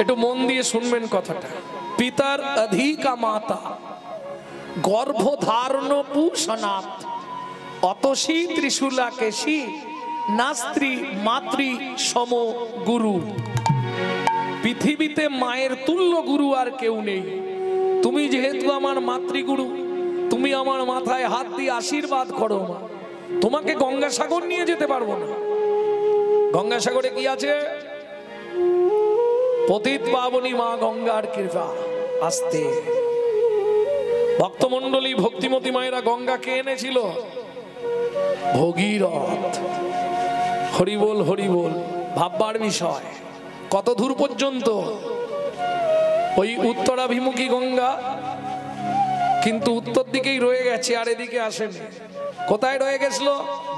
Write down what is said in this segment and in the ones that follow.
একটু মন দিয়ে শুনবেন কথাটা। পিতার অধিকা মাতা গর্ভধারণ পুষনাথ অতসী ত্রিশূলা কেশী নাস্ত্রী মাতৃ সম গুরু। পৃথিবীতে মায়ের তুল্য গুরু আর কেউ নেই। তুমি যেহেতু আমার মাতৃগুরু, তুমি আমার মাথায় হাত দিয়ে আশীর্বাদ করো মা। তোমাকে গঙ্গাসাগর নিয়ে যেতে পারবো না। গঙ্গাসাগরে কি আছে? পতিত পাবনী মা গঙ্গার কৃপা। আস্তে ভক্তমন্ডলী ভক্তিমতী মায়েরা গঙ্গাকে এনেছিল ভগীরথ। হরিবোল হরিবোল। ভাববার বিষয় কত দূর পর্যন্ত ওই উত্তরাভিমুখী গঙ্গা, কিন্তু উত্তর দিকেই রয়ে গেছে, আর এদিকে আসেনি। কোথায় রয়ে গেছিল?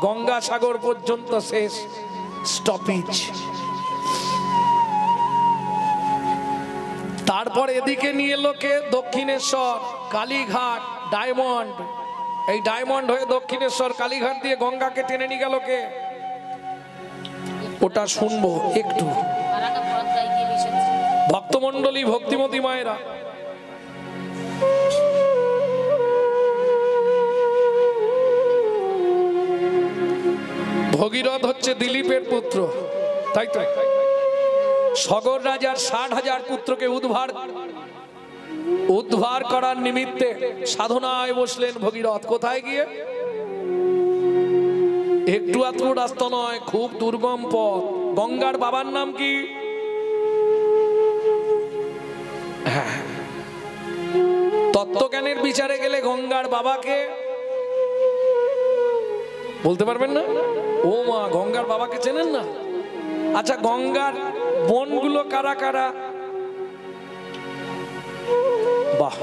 গঙ্গাসাগর পর্যন্ত শেষ স্টপেজ। তারপর এদিকে নিয়ে এলো কে? দক্ষিণেশ্বর, কালীঘাট, ডায়মন্ড। এই ডায়মন্ড হয়ে দক্ষিণেশ্বর, কালীঘাট দিয়ে গঙ্গাকে টেনে নিয়ে গেল কে? ওটা শুনবো একটু। ভক্তমন্ডলী ভক্তিমতী মায়েরা, ভগীরথ হচ্ছে দিলীপের পুত্র, তাই তো? সগর রাজার 60,000 পুত্রকে উদ্ধার করার নিমিত্তে সাধনায় বসলেন ভগীরথ। কোথায় গিয়ে? একটু আত্র রাস্তা নয়, খুব দুর্গম পথ। গঙ্গার বাবার নাম কি? তত্ত্বজ্ঞানের বিচারে গেলে গঙ্গার বাবাকে বলতে পারবেন না? ও মা, গঙ্গার বাবাকে চেনেন না? আচ্ছা, গঙ্গার বনগুলো কারা কারা? বাহ,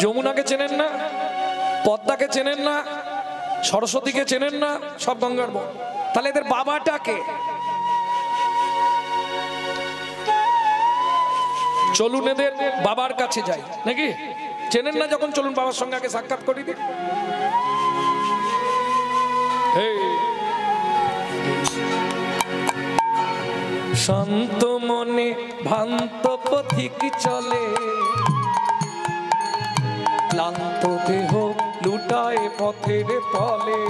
যমুনাকে চেনেন না? পদ্মাকে চেনেন না? সরস্বতীকে চেনেন না? সব গঙ্গার বন। তাহলে এদের বাবাটাকে? চলুন এদের বাবার কাছে যাই, নাকি? চেনেন না যখন, চলুন বাবার সঙ্গে আগে সাক্ষাৎ করি দিই। শান্ত মনে ভ্রান্ত পথিক চলে, ক্লান্ত দেহ লুটায় পথের তলে।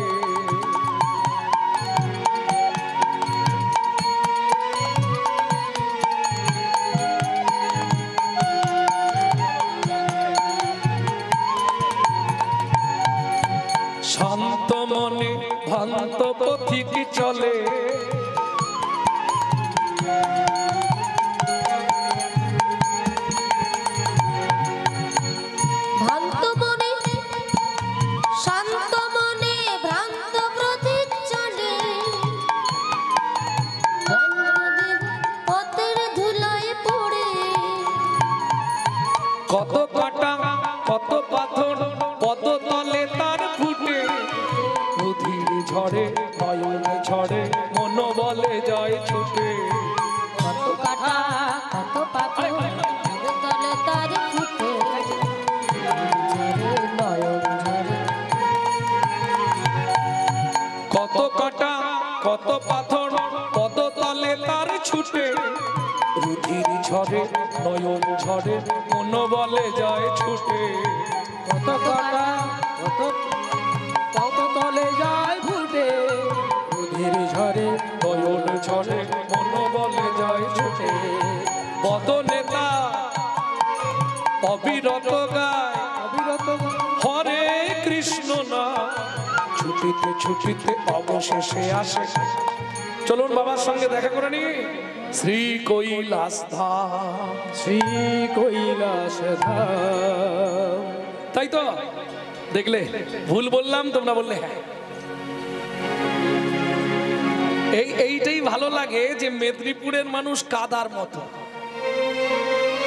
শান্ত মনে ভ্রান্ত পথিক চলে, কত কাটা কত পাথর পদতলে তার ফুটে, নদীর ঝড়ে নয়ন ঝড়ে মন বলে যায় ছুটে। কত কাটা কত পাথর পদতলে তার ফুটে, নয়ন ঝড়ে। কত কাটা কত পাথর পদতলে তার ছুটে, রুধির ঝড়ে নয়ন ঝড়ে মন বলে যায় ছুটে। কত কাটা কত পদতলে যায় ফুটে, রুধির ঝড়ে নয়ন ঝড়ে মন বলে যায় ছুটে। পদ নেতা অবিরত গায়, অবিরত হরে কৃষ্ণ না, ছুটিতে ছুটিতে অবশেষে আসে। চলুন বাবার সঙ্গে দেখা করে নি। শ্রী কৈলাস ধাম, শ্রী কৈলাস ধাম। তাই তো? দেখলে ভুল বললাম, তোমরা বললে হ্যাঁ। এইটাই ভালো লাগে যে মেদিনীপুরের মানুষ কাদার মতো,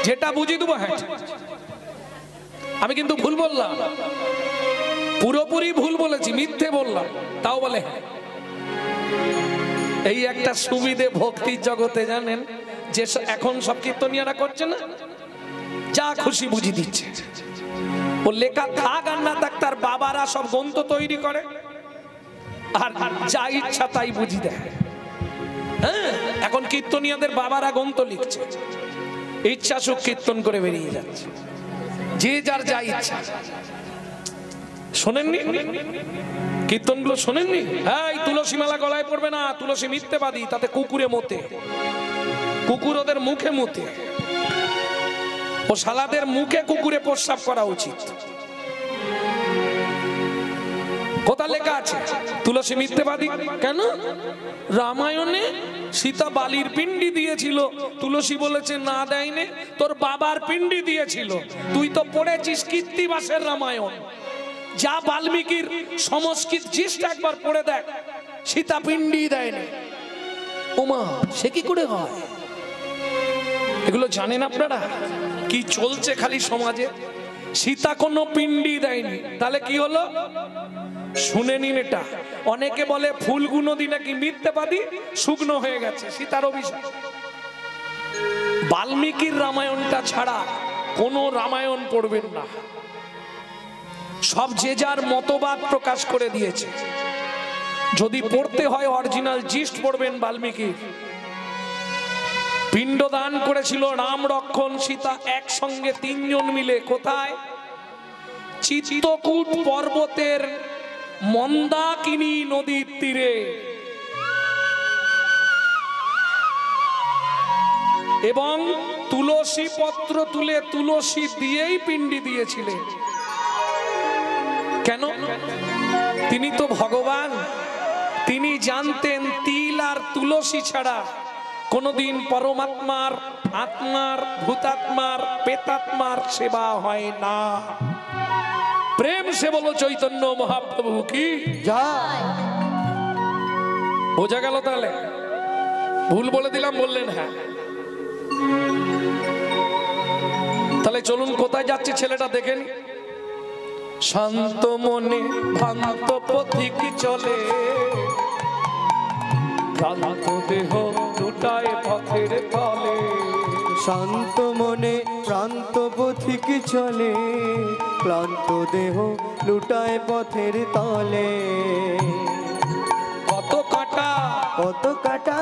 যেটা বুঝি দেবো হ্যাঁ। আমি কিন্তু ভুল বললাম, পুরোপুরি ভুল বলেছি, মিথ্যে বললাম, তাও বলে হ্যাঁ। এই একটা সুবিধে ভক্তির জগতে, জানেন যে এখন সব কীর্তনিয়ারা করছে না, যা খুশি বুঝি দিচ্ছে। ও লেখা থাক আর না থাক, তার বাবারা সব গ্রন্থ তৈরি করে আর যা ইচ্ছা তাই বুঝি দেয়। হ্যাঁ, এখন কীর্তনিয়াদের বাবারা গ্রন্থ লিখছে, ইচ্ছা সুখ কীর্তন করে বেরিয়ে যাচ্ছে, যে যার যা ইচ্ছা। শোনেননি কীর্তনগুলো? শোনেননি? এই তুলসী মালা গলায় পড়বে না, তুলসী মিথ্যেবাদী, তাতে কুকুরে মতে, কুকুর ওদের মুখে মতে, ও শালাদের মুখে কুকুরে প্রস্রাব করা উচিত। কোথা লেখা আছে তুলসী মিথ্যেবাদী? কেন? রামায়ণে সীতা বালির পিণ্ডি দিয়েছিল, তুলসী বলেছে না দেয়নি, তোর বাবার পিণ্ডি দিয়েছিল। তুই তো পড়েছিস কীর্তিবাসের রামায়ণ, যা বাল্মীকির সংস্কৃত জিসটা একবার পড়ে দেখ, সীতা পিণ্ডি দেয়নি। ওমা, সে কি করে হয়? এগুলো জানেন আপনারা? কি চলছে খালি সমাজে? সীতা কোনো পিণ্ডি দেয়নি, তাহলে কি হলো শুনে নিন। এটা অনেকে বলে ফুলগুলো দি নাকি মিথ্যাবাদী শুকনো হয়ে গেছে, সীতার অভিশাপ। বাল্মীকির রামায়ণটা ছাড়া কোনো রামায়ণ পড়বেন না, সব যে যার মতবাদ প্রকাশ করে দিয়েছে। যদি পড়তে হয় অরিজিনাল জিস্ট পড়বেন বাল্মীকি। পিণ্ডদান করেছিল রাম, লক্ষ্মণ, সীতা একসঙ্গে তিনজন মিলে। কোথায়? চিত্তকূট পর্বতের মন্দাকিনী নদীর তীরে। এবং তুলসী পত্র তুলে তুলসী দিয়েই পিণ্ডি দিয়েছিলেন। কেন? তিনি তো ভগবান, তিনি জানতেন তিল আর তুলসী ছাড়া কোনদিন পরমাত্মার, আত্মার, ভূতাত্মার, পেতাত্মার সেবা হয় না। প্রেম সে বলো চৈতন্য মহাপ্রভু কি জয়। বোঝা গেল? তাহলে ভুল বলে দিলাম, বললেন হ্যাঁ। তাহলে চলুন কোথায় যাচ্ছে ছেলেটা দেখেন। শান্ত মনে ভ্রান্ত পথিক চলে, ক্লান্ত দেহ লুটায় পথের তলে। শান্ত মনে প্রান্ত পথিক চলে, ক্লান্ত দেহ লুটায় পথের তলে। কত কাটা, কত কাটা,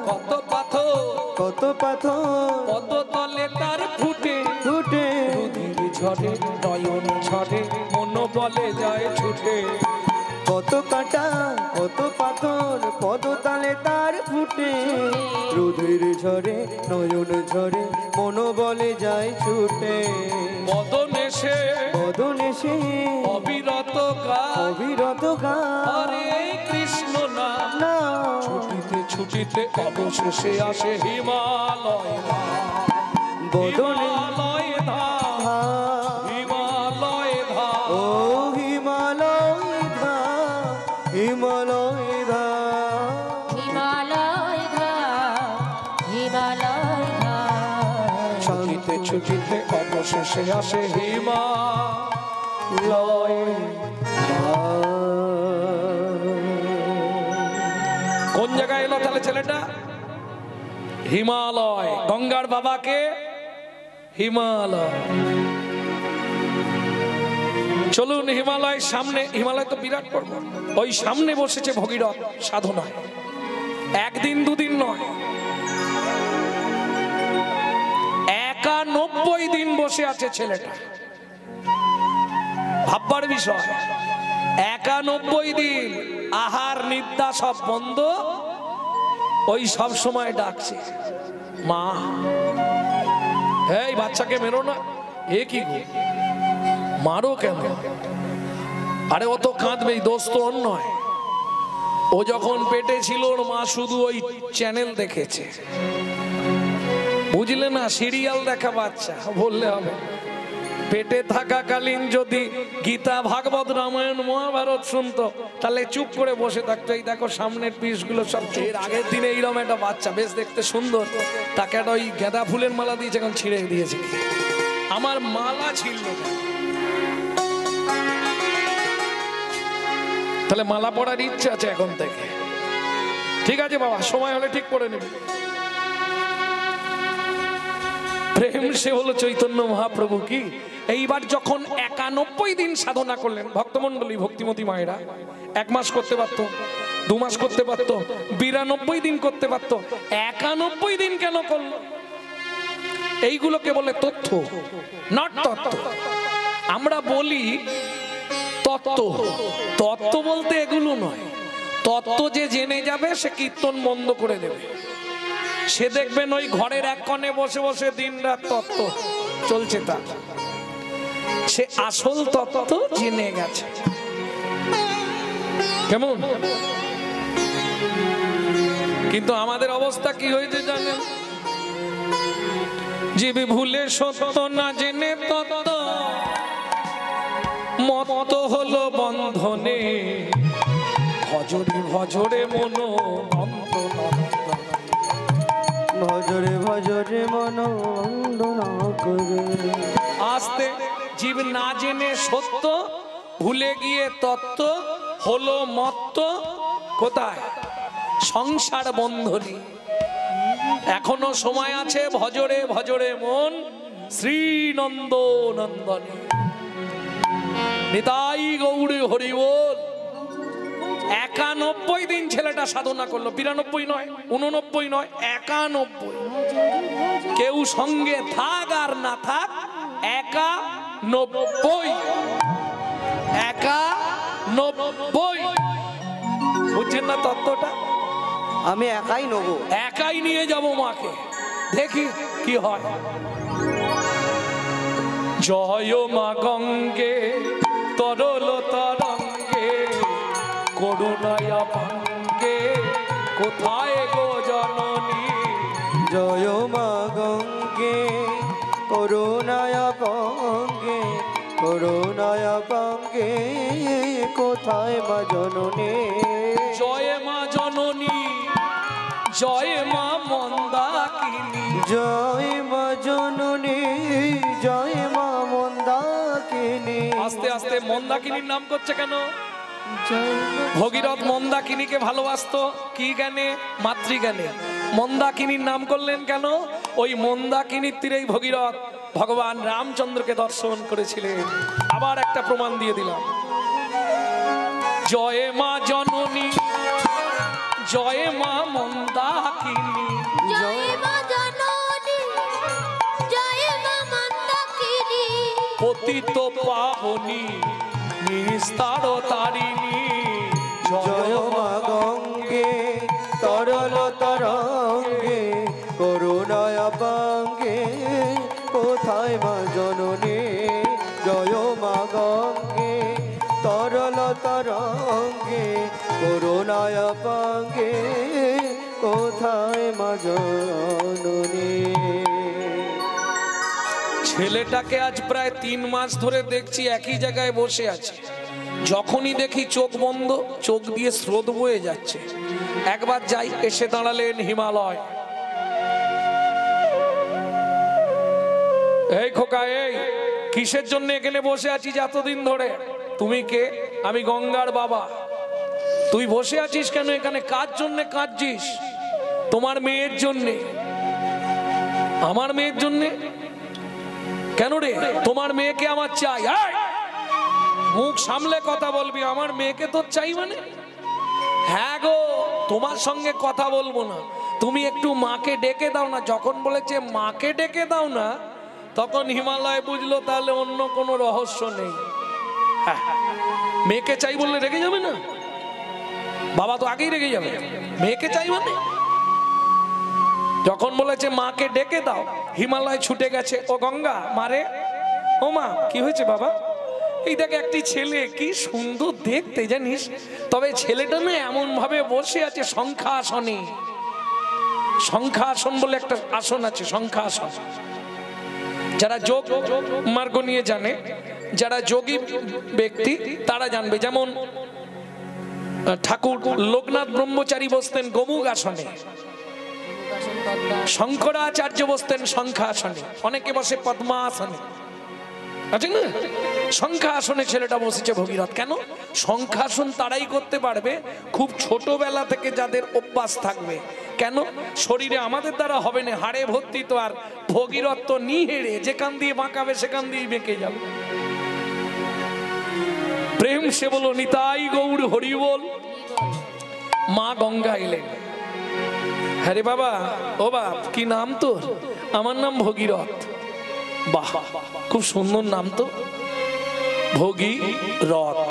কত পাথর, কত পাথর, কত তলে তার ফুটে ফুটে। রুধির ঝরে, নয়ন ঝরে, মন বলে যায় ছুটে। কত কাটা, কত পাথর, পদতলে তার ফুটে। রুধির ঝরে, নয়ন ঝরে, মন বলে যায় ছুটে। বদনে সে, বদনে সে অবিরত গায়, অবিরত গায় হরে কৃষ্ণ নাম। না। ছুটিতে ছুটিতে অবশেষে আসে হিমালয় ধাম। বদনে হিমালয় ধাম, হিমালয় ধাম। ও হিমালয় ধাম, হিমালয় ধাম, হিমালয় ধাম, হিমালয় ধাম। ছুটিতে ছুটিতে অবশেষে আসে হিমালয় ধাম। কোন জায়গায় এলো তাহলে ছেলেটা? হিমালয়। গঙ্গার বাবাকে হিমালয়। চলুন হিমালয় সামনে, হিমালয় তো বিরাট পর্বত, ওই সামনে বসেছে ভগীরথ সাধনায়। একদিন দুদিন নয়, 91 দিন বসে আছে ছেলেটা। ভাববার বিষয়, 91 দিন আহার নিদ্রা সব বন্ধ। ওই সব সময় ডাকছে মা, এই বাচ্চাকে মেরো না। এ কি গো, মারো কেন? আরে ও তো কাঁদবেই, দোষ তো ওর নয়। ও যখন পেটে ছিল ওর মা শুধু ওই চ্যানেল দেখেছে, বুঝলে না? সিরিয়াল দেখা বাচ্চা বললে হবে। পেটে থাকাকালীন যদি গীতা, ভাগবত, রামায়ণ, মহাভারত শুনতো তাহলে চুপ করে বসে থাকতো। এই দেখো সামনের পিসগুলো সব। এর আগের দিনে এইরকম একটা বাচ্চা, বেশ দেখতে সুন্দর, তাকে একটা ওই গাঁদা ফুলের মালা দিয়েছে, এখন ছিঁড়ে দিয়েছে। আমার মালা ছিল, তাহলে মালা পরার ইচ্ছে আছে এখন থেকে। ঠিক আছে বাবা, সময় হলে ঠিক করে নেবে। প্রেম সে হলো চৈতন্য মহাপ্রভু কি। এইবার যখন 91 দিন সাধনা করলেন, ভক্তমন্ডলী, ভক্তিমতী মায়েরা 1 মাস করতে পারতো, 2 মাস করতে পারতো, 92 দিন করতে পারতো, 91 দিন কেন করলো? এইগুলোকে বলে তথ্য, নট তত্ত্ব। আমরা বলি তত্ত্ব, তত্ত্ব বলতে এগুলো নয়। তত্ত্ব যে জেনে যাবে সে কীর্তন বন্ধ করে দেবে, সে দেখবেন ওই ঘরের এক কোণে বসে বসে দিন রাত তত্ত্ব চলছে তার, সে আসল তত্ত্ব জেনে গেছে। কেমন? কিন্তু আমাদের অবস্থা কি হয়েছে জানেন? জীবে ভুলে সত্য না জেনে তত্ত্ব, মত হলো বন্ধনে, ভজরে ভজরে মন বন্ধ, ভজরে ভজরে মন বন্দনা করে। আস্তে জীব না জেনে সত্য, ভুলে গিয়ে তত্ত্ব, হলো মত্ত কোথায়? সংসার বন্ধনী। এখনো সময় আছে, ভজরে ভজরে মন শ্রী নন্দ নন্দনে। নিতাই গৌড়ে হরি বল। 91 দিন ছেলেটা সাধনা করলো, 92 নয়, 89 নয়, 91। কেউ সঙ্গে থাক আর না থাক, 91। 91। বুঝছেন না তত্ত্বটা? আমি একাই নেব, একাই নিয়ে যাব মাকে, দেখি কি হয়। জয় মা গঙ্গে তরল তরঙ্গে, করুণায় পাঙ্গে কোথায় গো জননী। জয় মা গঙ্গে করুণায় পাঙ্গে, করুণায় পাঙ্গে কোথায় মা জননী। জয় মা জননী, জয় মা মন্দাকিনী। জয় মা জননী, জয় মা মন্দাকিনী। আস্তে আস্তে মন্দাকিনীর নাম করছে কেন? ভগীরথ মন্দাকিনীকে ভালোবাসতো কি জ্ঞানে? মাতৃজ্ঞানে। মন্দাকিনীর নাম করলেন কেন? ওই মন্দাকিনীর তীরেই ভগীরথ ভগবান রামচন্দ্রকে দর্শন করেছিলেন। আবার একটা প্রমাণ দিয়ে দিলাম। জয় মা জননী, জয় মা মন্দাকিনী। জয় মা জননী, জয় মা মন্দাকিনী। পতিত পাবনী নিস্তার তারিণী। জয় মা গঙ্গে তরল তরঙ্গে, করুণায় পাঙ্গে কোথায় মা জননী। জয় মা গঙ্গে তরল তরঙ্গে, করুণায় পাঙ্গে কোথায় মা জননী। ছেলেটাকে আজ প্রায় 3 মাস ধরে দেখছি একই জায়গায় বসে আছে। যখনই দেখি চোখ বন্ধ, চোখ দিয়ে স্রোত বয়ে যাচ্ছে। একবার যাই, এসে দাঁড়ালেন হিমালয়। এই খোকা, এই কিসের জন্য এখানে বসে আছিস এতদিন ধরে? তুমি কে? আমি গঙ্গার বাবা। তুই বসে আছিস কেন এখানে? কার জন্য কাঁদছিস? তোমার মেয়ের জন্যে। আমার মেয়ের জন্যে? কেন রে? তোমার মেয়েকে আমার চাই। মুখ সামলে কথা বলবি। আমার মেয়েকে তো চাই মানে? হ্যাঁ গো, তোমার সঙ্গে কথা বলবো না, তুমি একটু মাকে ডেকে দাও না। যখন বলেছে মাকে ডেকে দাও না, তখন হিমালয় বুঝলো তাহলে অন্য কোনো রহস্য নেই। মেয়েকে চাই বললে রেগে যাবে না? বাবা তো আগেই রেগে যাবে। মেয়েকে চাই মানে? যখন বলেছে মাকে ডেকে দাও, হিমালয় ছুটে গেছে। ও গঙ্গা, মারে। ও মা, কি হয়েছে বাবা? এই দেখ একটি ছেলে, কি সুন্দর দেখতে জানিস, তবে ছেলেটা না এমন ভাবে বসে আছে সংখ্যাসনে। সংখ্যাসন বলে একটা আসন আছে, সংখ্যাসন। যারা যোগ মার্গ নিয়ে জানে, যারা যোগী ব্যক্তি তারা জানবে। যেমন ঠাকুর লোকনাথ ব্রহ্মচারী বসতেন গোমুখ আসনে, শঙ্করাচার্য বসতেন সংখ্যাসনে, অনেকে বসে পদ্মাসনে। আছে না? সংখ্যাসনে ছেলেটা বসেছে ভগীরথ। কেন? সংখ্যাসন তারাই করতে পারবে খুব ছোটবেলা থেকে যাদের অভ্যাস থাকবে। কেন? শরীরে আমাদের দ্বারা হবে না, হাড়ে ভর্তি তো। আর ভগীরথ তো নিহেড়ে, যেখান দিয়ে বাঁকাবে সেখান দিয়ে বেঁকে যাবে। প্রেম সে বলো নিতাই গৌর হরি বল। মা গঙ্গা এলেন। হ্যাঁ রে বাবা, ও বাপ কি নাম তোর? আমার নাম ভগীরথ। বাহ, খুব সুন্দর নাম তো, ভগীরথ।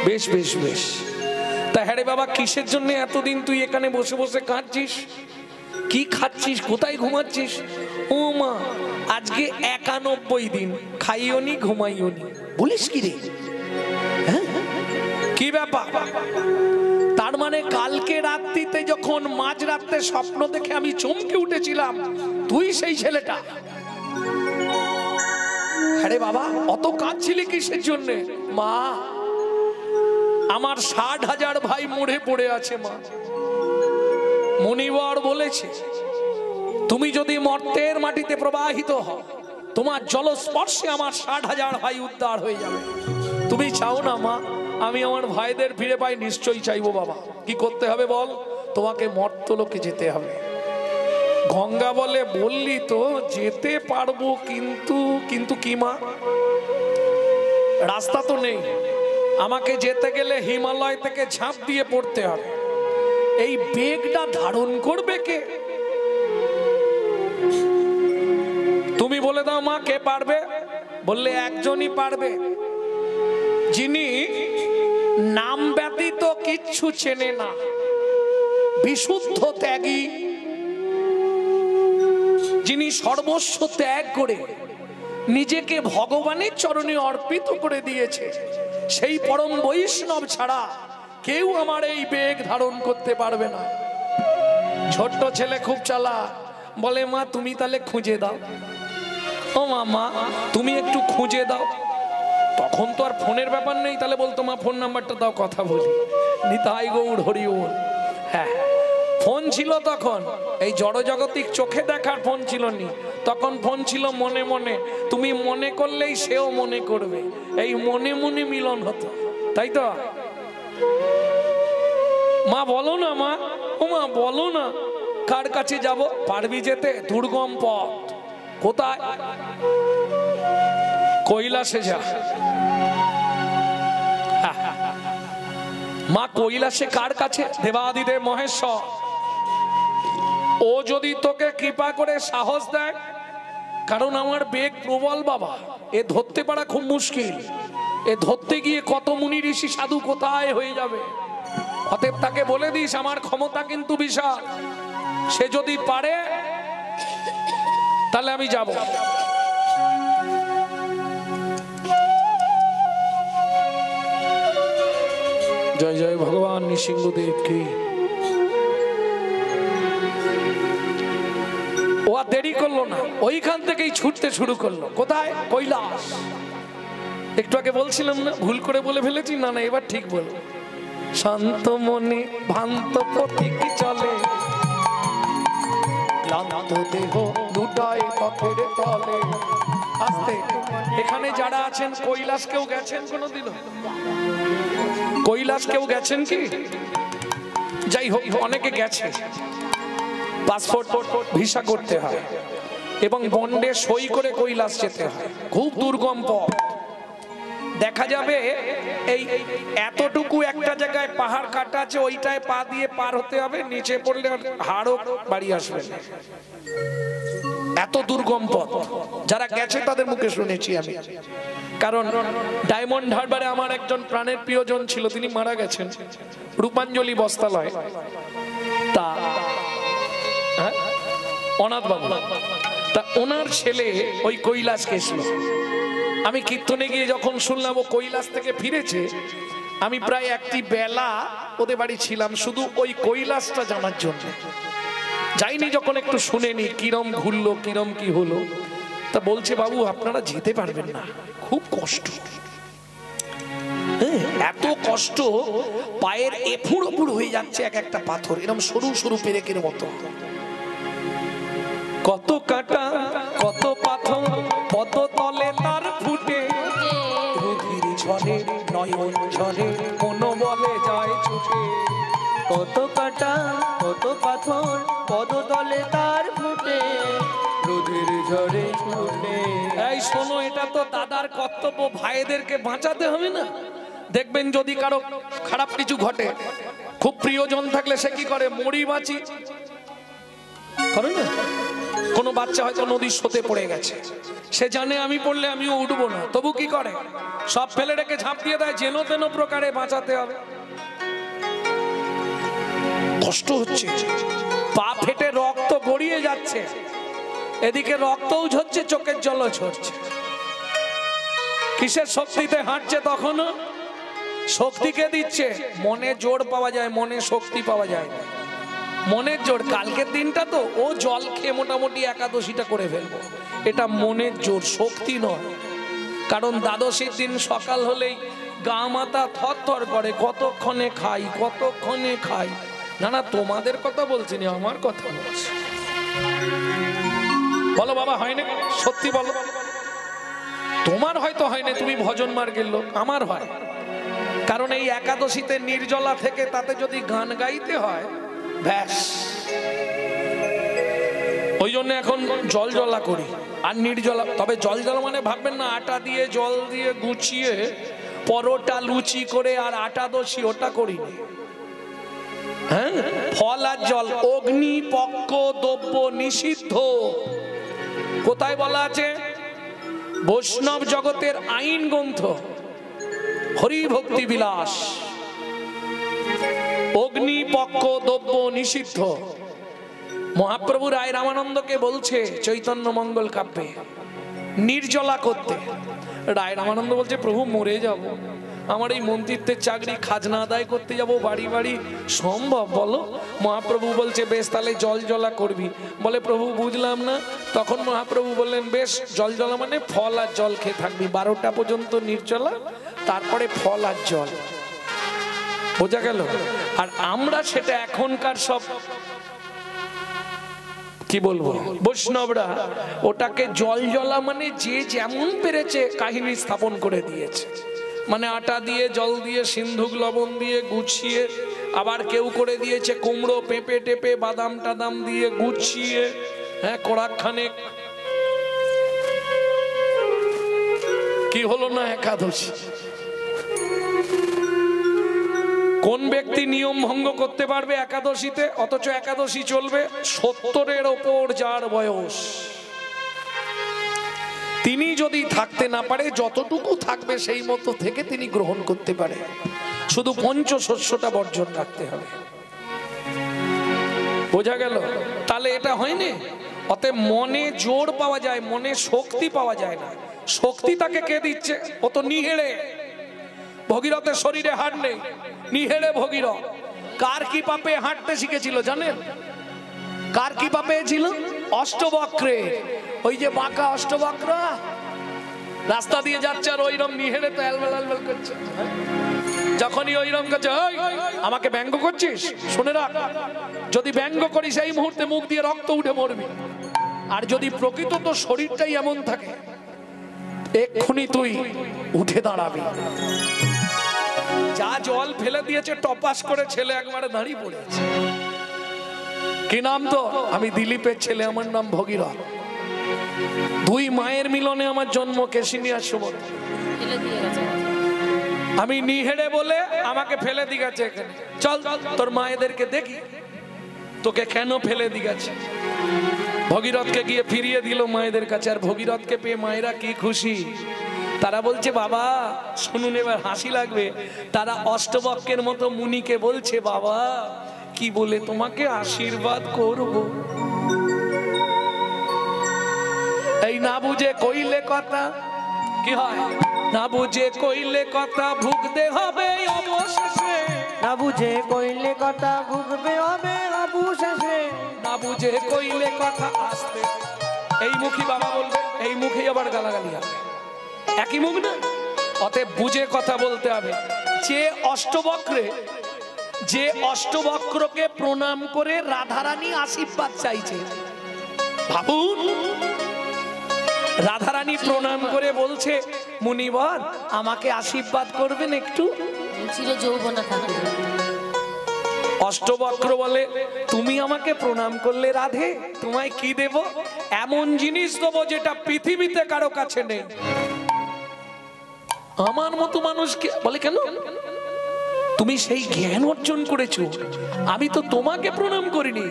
বেশ বেশ বেশ। তা হ্যাঁ রে বাবা, কিসের জন্য এতদিন তুই এখানে বসে বসে কাঁদছিস? কি খাচ্ছিস? কোথায় ঘুমাচ্ছিস? ও মা, আজকে 91 দিন খাইও নি ঘুমাইও নি। বলিস কি রে? হ্যাঁ, কি ব্যাপার? তার মানে কালকে রাত্রিতে যখন মাঝরাতে স্বপ্ন দেখে আমি চমকে উঠেছিলাম, তুই সেই ছেলেটা? আরে বাবা, অত কাঁদছিলি কিসের জন্য? মা, আমার 60,000 ভাই মরে পড়ে আছে মা। মুনিবর বলেছে, তুমি যদি মর্তের মাটিতে প্রবাহিত হও, তোমার জলস্পর্শে আমার 60,000 ভাই উদ্ধার হয়ে যাবে। তুমি চাও না মা আমি আমার ভাইদের ফিরে পাই? নিশ্চয়ই চাইবো বাবা। কি করতে হবে বল? তোমাকে মর্তলোকে যেতে হবে। গঙ্গা বলে, বললি তো যেতে পারবো, কিন্তু কিন্তু কি মা? রাস্তা তো নেই। আমাকে যেতে গেলে হিমালয় থেকে ঝাঁপ দিয়ে পড়তে হবে। এই বেগটা ধারণ করবে কে? তুমি বলে দাও মা, কে পারবে? বললে একজনই পারবে, যিনি নাম ব্যতীত কিচ্ছু চেনে না, বিশুদ্ধ ত্যাগী, যিনি সর্বস্ব ত্যাগ করে নিজেকে ভগবানের চরণে অর্পিত করে দিয়েছে, সেই পরম বৈষ্ণব ছাড়া কেউ আমার এই বেগ ধারণ করতে পারবে না। ছোট্ট ছেলে খুব চালাক, বলে মা তুমি তাহলে খুঁজে দাও। ও মা, তুমি একটু খুঁজে দাও। তখন তো আর ফোনের ব্যাপার নেই, তাহলে বলতো মা ফোন নাম্বারটা দাও, কথা বলি। নিতাই গৌর হরি বল। হ্যাঁ, ফোন ছিল তখন, এই জড়জগতিক চোখে দেখার ফোন ছিল নি, তখন ফোন ছিল মনে মনে। তুমি মনে করলেই সেও মনে করবে, এই মনে মনে মিলন হতো, তাই তো? মা বলো না মা, ও মা বলো না, কার কাছে যাব? পারবি যেতে? দুর্গম পথ। কোথায়? কৈলাসে যা। মা কৈলাসে কার কাছে? দেবাদিদেব মহেশ্বর। ও যদি তোকে কৃপা করে সাহস দেয়, কারণ আমার বেগ প্রবল বাবা, এ ধরতে পারা খুব মুশকিল। এ ধরতে গিয়ে কত মুনি ঋষি সাধু কোথায় হয়ে যাবে। অতএব তাকে বলে দিস আমার ক্ষমতা কিন্তু বিশাল, সে যদি পারে তাহলে আমি যাব। জয় জয় ভগবান নৃসিংহদেব কি। ও আর দেরি করলো না, ওইখান থেকেই ছুটতে শুরু করলো। কোথায়? কৈলাস। একটু আগে বলছিলাম না, ভুল করে বলে ফেলেছি? না না, এবার ঠিক বলবো। শান্ত মনে ভান্ত প্রতীক চলে, ক্লান্ত দেহ দুটায় পথের তলে। আস্তে। এখানে যারা আছেন কৈলাস কেউ গেছেন কোনোদিনও? কৈলাস কেউ গেছেন কি? যাই হোক, অনেকে গেছে। পাসপোর্ট ভিসা করতে হয় এবং বন্ডে সই করে কৈলাস যেতে হয়। খুব দুর্গম পথ। দেখা যাবে এই এতটুকু একটা জায়গায় পাহাড় কাটা আছে, ওইটায় পা দিয়ে পার হতে হবে, নিচে পড়লে হাড়ও বাড়ি আসবে। এত দুর্গম পথ। যারা গেছে তাদের মুখে শুনেছি আমি, কারণ ডায়মন্ড হারবারে আমার একজন প্রাণের প্রিয়জন ছিল, তিনি মারা গেছেন, রূপাঞ্জলি বস্ত্রালয়। তা অনাথ বাবু, তা ওনার ছেলে ওই কৈলাস গেছিল। আমি কীর্তনে গিয়ে যখন শুনলাম ও কৈলাস থেকে ফিরেছে, আমি প্রায় একটি বেলা ওদের বাড়ি ছিলাম শুধু ওই কৈলাসটা জানার জন্য। যাইনি যখন একটু শুনেনি কিরম ঘুরলো, কিরম কি হলো। তা বলছে বাবু আপনারা যেতে পারবেন না, খুব কষ্ট। এত কষ্ট, পায়ের এফুড় ওফুড় হয়ে যাচ্ছে এক একটা পাথর, এরকম সরু সরু পেরেকের মতো। কত কাটা কত পাথর পদ তলে তার ফুটে, রুধির ঝরে নয়ন ঝরে মন বলে যায় ছুটে। কত কাটা কত পাথর পদতলে তার ফুটে, রোদের ঝড়ে ফুটে। এই শোনো, এটা তো দাদার কর্তব্য, ভাইদেরকে বাঁচাতে হবে না? দেখবেন যদি কারো খারাপ কিছু ঘটে, খুব প্রিয়জন থাকলে সে কি করে, মরি বাঁচি করে না। কোনো বাচ্চা হয়তো নদীর স্রোতে পড়ে গেছে, সে জানে আমি পড়লে আমিও উঠবো না, তবু কি করে, সব ফেলে রেখে ঝাঁপ দিয়ে দেয়, যেন তেন প্রকারে বাঁচাতে হবে। কষ্ট হচ্ছে, পা ফেটে রক্ত গড়িয়ে যাচ্ছে, এদিকে রক্তও ঝরছে, চোখের জলও ঝরছে। কিসের শক্তিতে হাঁটছে তখনও? শক্তিকে দিচ্ছে, মনে জোর পাওয়া যায়, মনে শক্তি পাওয়া যায় না। মনের জোর, কালকের দিনটা তো ও জল খেয়ে মোটামুটি একাদশীটা করে ফেলবো, এটা মনের জোর, শক্তি নয়। কারণ দ্বাদশীর দিন সকাল হলেই গা মাথা থর থর করে, কতক্ষণে খাই কতক্ষণে খাই। না না, তোমাদের কথা বলছি না, আমার কথা বলছি। বলো বাবা, হয় না? সত্যি বলো, তোমার হয়তো হয় না, তুমি ভজন মার্গের লোক, আমার হয়। কারণ এই একাদশীতে নির্জলা থেকে তাতে যদি গান গাইতে হয়, ব্যাস, ওই জন্য এখন জল জলা করি আর নির্জলা। তবে জল জলা মানে ভাববেন না আটা দিয়ে জল দিয়ে গুছিয়ে পরোটা লুচি করে আর আটা দোষী, ওটা করিনি। হ্যাঁ, ফল আর জল, অগ্নি পক্ষ দ্রব্য নিষিদ্ধ। কোথায় বলা আছে? বৈষ্ণব জগতের আইন গ্রন্থ হরি ভক্তি বিলাস, অগ্নি পক্ষ দ্রব্য নিষিদ্ধ। মহাপ্রভু রায় রামানন্দকে বলছে চৈতন্য মঙ্গল কাব্যে নির্জলা করতে। রায় রামানন্দ বলছে, প্রভু মরে যাব, আমার এই মন্ত্রিত্বের চাকরি, খাজনা আদায় করতে যাব বাড়ি বাড়ি, সম্ভব বলো? মহাপ্রভু বলছে, বেশ তাহলে জল জলা করবি। বলে, প্রভু বুঝলাম না। তখন মহাপ্রভু বললেন, বেশ, জল জলা মানে ফল আর জল খেয়ে থাকবি, 12টা পর্যন্ত নির্জলা, তারপরে ফল আর জল। বোঝা গেল? আর আমরা সেটা এখনকার সব কি বলবো বৈষ্ণবরা ওটাকে জল জলা মানে যে যেমন পেরেছে কাহিনী স্থাপন করে দিয়েছে। মানে আটা দিয়ে জল দিয়ে সিন্ধুক লবণ দিয়ে গুছিয়ে, আবার কেউ করে দিয়েছে কুমড়ো পেঁপে টেপে বাদাম টাদাম দিয়ে গুছিয়ে, হ্যাঁ, কোড়াখানে। কি হলো না একাদশী? কোন ব্যক্তি নিয়ম ভঙ্গ করতে পারবে একাদশীতে? অথচ একাদশী চলবে 70-এর ওপর যার বয়স, তিনি যদি থাকতে না পারে, যতটুকু থাকবে সেই মতো থেকে তিনি গ্রহণ করতে পারে, শুধু পঞ্চশস্যটা বর্জন রাখতে হবে। বোঝা গেল? তাহলে এটা হয়নি। অতএব মনে জোর পাওয়া যায়, মনে শক্তি পাওয়া যায় না। শক্তি তাকে কে দিচ্ছে? ও তো নিহেড়ে। ভগীরথের শরীরে হাড় নেই, নিহেড়ে ভগীরথ। কার কি পাপে হাঁটতে শিখেছিল জানেন? কার কি পাপে ছিল? অষ্টবক্রে। ওই যে বাঁকা অষ্টবক্র রাস্তা দিয়ে যাচ্ছে আর ওইরকম নিহেড়ে তো এলবেল এলবেল করছে। যখনই ওইরকম করছে, আমাকে ব্যঙ্গ করছিস, শুনে রাখ, যদি ব্যঙ্গ করিস এই মুহূর্তে মুখ দিয়ে রক্ত উঠে মরবি। আর যদি প্রকৃত তো শরীরটাই এমন থাকে, এক্ষুনি তুই উঠে দাঁড়াবি। যা জল ফেলে দিয়েছে টপাস করে ছেলে একবারে দাঁড়িয়ে পড়েছে। কি নাম তো? আমি দিলীপের ছেলে, আমার নাম ভগীরথ। 2 মায়ের মিলনে আমার জন্ম, কেশিনী আর সুমতি। আমি নিহেড়ে বলে আমাকে ফেলে দিয়ে গেছে এখানে। চল তোর মায়েদেরকে দেখি তোকে কেন ফেলে দিয়ে গেছে। ভগীরথকে গিয়ে ফিরিয়ে দিল মায়েদের কাছে। আর ভগীরথকে পেয়ে মায়েরা কি খুশি। তারা বলছে, বাবা শুনুন, এবার হাসি লাগবে। তারা অষ্টবক্রের মতো মুনিকে বলছে, বাবা কি বলে তোমাকে আশীর্বাদ করব। এই না বুঝে কইলে কথা কি হয়? না বুঝে কইলে কথা ভুগতে হবে অবশেষে। না বুঝে কইলে কথা ভুগবে হবে অবশেষে। না বুঝে কইলে কথা আসতে, এই মুখী বাবা বলবে, এই মুখেই আবার গালাগালি হবে, একই মুখ না। অতএব বুঝে কথা বলতে হবে। যে অষ্টবক্রকে প্রণাম করে রাধারানী আশীর্বাদ চাইছে, ভাবুন, রাধারানী প্রণাম করে বলছে, মুনিবর আমাকে আশীর্বাদ করবেন একটু। অষ্টবক্র বলে, তুমি আমাকে প্রণাম করলে রাধে, তোমায় কি দেব? এমন জিনিস দেবো যেটা পৃথিবীতে কারো কাছে নেই। আমার মতো মানুষকে বলে, কেন? তুমি সেই জ্ঞান অর্জন করেছো, আমি তো তোমাকে প্রণাম করিনি।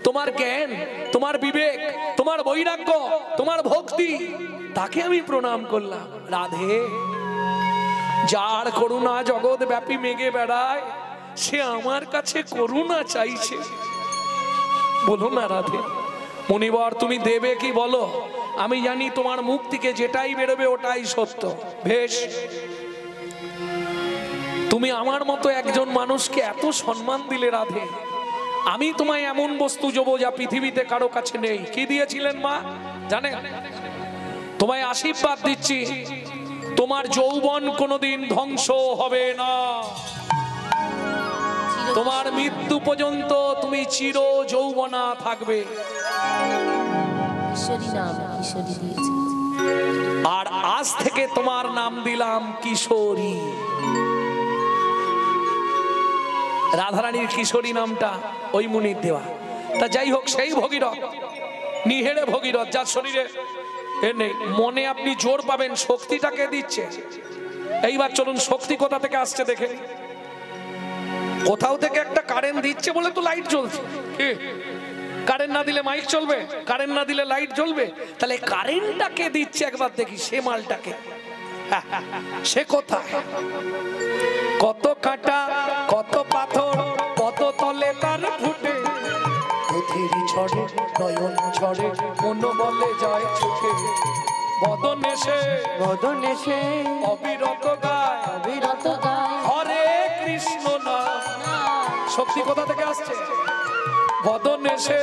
তোমার জ্ঞান, তোমার বিবেক, তোমার বৈরাগ্য, তোমার ভক্তি, তাকে আমি প্রণাম করলাম। রাধে, যার করুণা জগৎ ব্যাপী মেঘে বেড়ায়, সে আমার কাছে করুণা চাইছে। বলো না রাধে। মুনিবর, তুমি দেবে কি বলো? আমি জানি তোমার মুখ থেকে যেটাই বেরোবে ওটাই সত্য। বেশ, তুমি আমার মতো একজন মানুষকে এত সম্মান দিলে রাধে, আমি তোমায় এমন বস্তু দেবো যা পৃথিবীতে কারো কাছে নেই। কি দিয়েছিলেন মা জানেন? তোমায় আশীর্বাদ দিচ্ছি, তোমার যৌবন কোনোদিন ধ্বংস হবে না। তোমার মৃত্যু পর্যন্ত তুমি চির যৌবনা থাকবে। কিশোরী নাম কিশোরী দিয়েছে। আর আজ থেকে তোমার নাম দিলাম কিশোরী। রাধারানীর কিশোরী নামটা ওই মুনির দেওয়া। তা যাই হোক, সেই ভগীরথ, নিহেড়ে ভগীরথ, যার শরীরে এর নেই, মনে আপনি জোর পাবেন, শক্তিটাকে দিচ্ছে। এইবার চলুন, শক্তি কোথা থেকে আসছে দেখে। কোথাও থেকে একটা কারেন্ট দিচ্ছে বলে তো লাইট জ্বলছে। কারেন্ট না দিলে মাইক চলবে, কারেন্ট না দিলে লাইট জ্বলবে। তাহলে কারেন্টটাকে দিচ্ছে একবার দেখি, সে মালটাকে। সে কোথায়? কত কাঁটা, কত পাথর, কত তলে তার ফুটে, পথের ঝড়ে নয়ন ঝড়ে মন বলে যায় ছুটে, বদন এসে অবিরত গায়, অবিরত গায় হরে কৃষ্ণ নাম। শক্তি কোথা থেকে আসছে? বদন এসে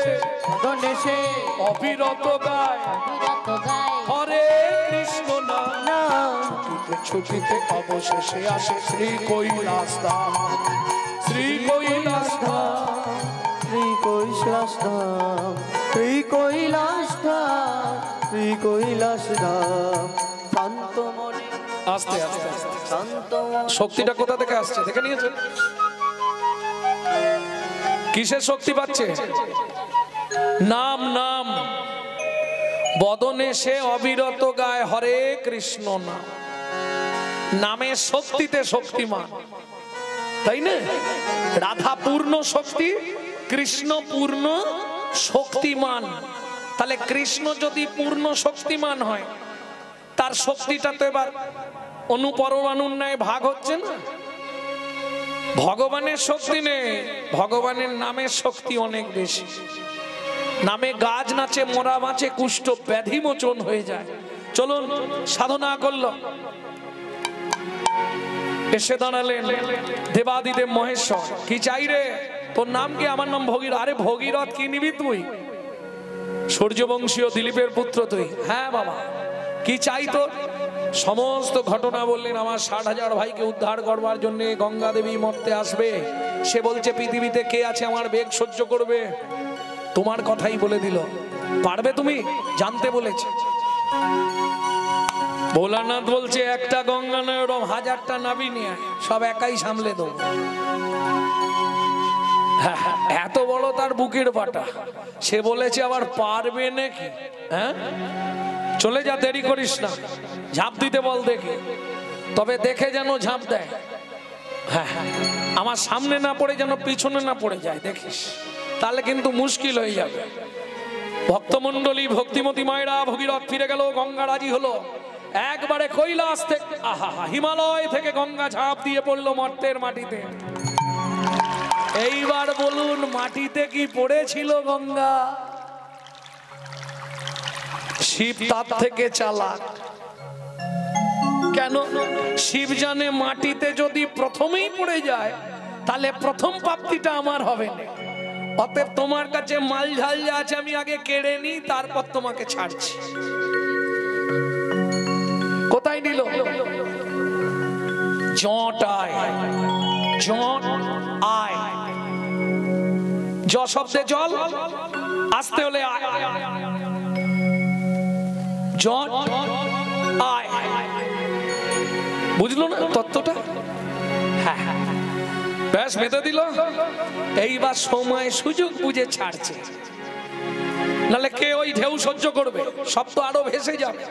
অবিরত গায়, অবিরত গায় হরে কৃষ্ণ নাম। ছুটিতে অবশেষে আসে শ্রী কৈলাস ধাম, শ্রী কৈলাস ধাম, শ্রী কৈলাস ধাম, শ্রী কৈলাস ধাম, শ্রী কৈলাস ধাম। শান্ত মনে, আস্তে আস্তে আস্তে। শান্ত মনে। শক্তিটা কোথা থেকে আসছে দেখে নিয়েছে? কিসের শক্তি পাচ্ছে? নাম, নাম। বদনে সে অবিরত গায় হরে কৃষ্ণ নাম। নামের শক্তিতে শক্তিমান, তাই না? রাধা পূর্ণ শক্তি, কৃষ্ণ পূর্ণ শক্তিমান। তাহলে কৃষ্ণ যদি পূর্ণ শক্তিমান হয়, তার শক্তিটা তো এবার অনুপরমাণুর ন্যায় ভাগ হচ্ছে না। ভগবানের শক্তি নেই, ভগবানের নামের শক্তি অনেক বেশি। নামে গাছ নাচে, মরা বাঁচে, কুষ্ঠ ব্যাধি মোচন হয়ে যায়। চলুন, সাধনা করলো, এসে দাঁড়ালেন দেবাদিদেব মহেশ্বর। কি চাই রে? তোর নাম কি? আমার নাম ভগীরথ। আরে ভগীরথ কি নিবি তুই? সূর্যবংশীয় দিলীপের পুত্র তুই? হ্যাঁ বাবা। কি চাই তোর? সমস্ত ঘটনা বললেন। আমার 60,000 ভাইকে উদ্ধার করবার জন্য গঙ্গা দেবী মরতে আসবে। সে বলছে পৃথিবীতে কে আছে আমার বেগ সহ্য করবে? তোমার কথাই বলে দিল। পারবে তুমি? জানতে বলেছে। ভোলানাথ বলছে একটা গঙ্গা নয়, ওরম 1000টা নাবি নিয়ে সব একাই সামলে দেবো। এত বড় তার বুকের পাটা। সে বলেছে আবার পারবে নাকি? হ্যাঁ, চলে যা, দেরি করিস না, ঝাঁপ দিতে বল দেখি। তবে দেখে যেন ঝাঁপ দেয়। হ্যাঁ, আমার সামনে না পড়ে যেন পিছনে না পড়ে যায়, দেখিস, তাহলে কিন্তু মুশকিল হয়ে যাবে। ভক্তমন্ডলী, ভক্তিমতী মায়েরা, ভগীরথ ফিরে গেল, গঙ্গা রাজি হলো। একবারে কৈলাস থেকে, আহা, হিমালয় থেকে গঙ্গা ঝাঁপ দিয়ে পড়লো মর্তের মাটিতে। এইবার বলুন, মাটিতে কি পড়েছিল গঙ্গা? শিব তার থেকে চালাক। কেন? শিব জানে মাটিতে যদি প্রথমেই পড়ে যায়, তাহলে প্রথম প্রাপ্তিটা আমার হবে না। অতএব তোমার কাছে মাল ঝাল যা আছে আমি আগে কেড়ে নি, তারপর তোমাকে ছাড়ছি। কোথায় নিল? জট আয়, জট আয়। জ শব্দে জল, আসতে হলে আয়। জট আয়। বুঝলো না তত্ত্বটা? হ্যাঁ, ব্যাস বেঁধে দিল। এইবার সময় সুযোগ বুঝে ছাড়ছে, নাহলে কে ওই ঢেউ সহ্য করবে? সব তো আরো ভেসে যাবে।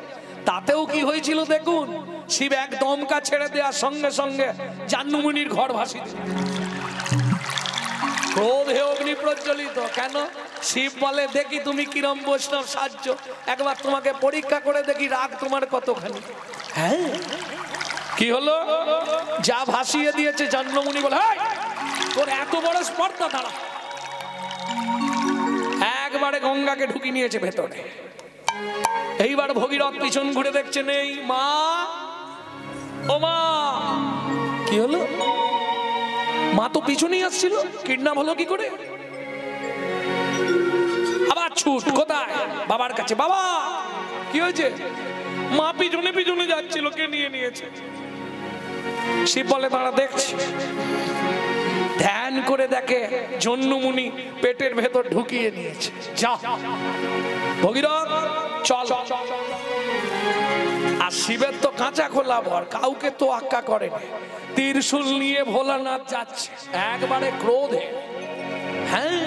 তাতেও কি হয়েছিল দেখুন, শিব এক দমকা ছেড়ে দেওয়ার সঙ্গে সঙ্গে জাহ্নবীর ঘর ভাসিয়ে দিল। ক্রোধে অগ্নি প্রজ্বলিত। কেন? শিব বলে দেখি তুমি কিরম বৈষ্ণব সাহায্য, একবার তোমাকে পরীক্ষা করে দেখি রাগ তোমার কতখানি। হ্যাঁ, কি হলো? যা ভাসিয়ে দিয়েছে জাহ্নবী বলে তোর এত বড় স্পর্ধা, দাঁড়া। একবারে গঙ্গাকে ঢুকি নিয়েছে ভেতরে। এইবার ভগীরথ পিছন ঘুরে দেখছে নেই। মা, ও মা, কি হলো? মা তো পিছনেই আসছিল, কিডন্যাপ হলো কি করে? আবার ছুট কোথায়? বাবার কাছে। বাবা, কি হয়েছে? মা পিছনে পিছনে যাচ্ছিল, কে নিয়ে নিয়েছে? শিব বলে দাঁড়া দেখছি। ধ্যান করে দেখে জন্যমুনি পেটের ভেতর ঢুকিয়ে নিয়েছে। যা ভগীরথ চল। আর শিবের তো কাঁচা খোলা ভর, কাউকে তো আক্কা করে না। ত্রিশূল নিয়ে ভোলানাথ যাচ্ছে একবারে ক্রোধে। হ্যাঁ,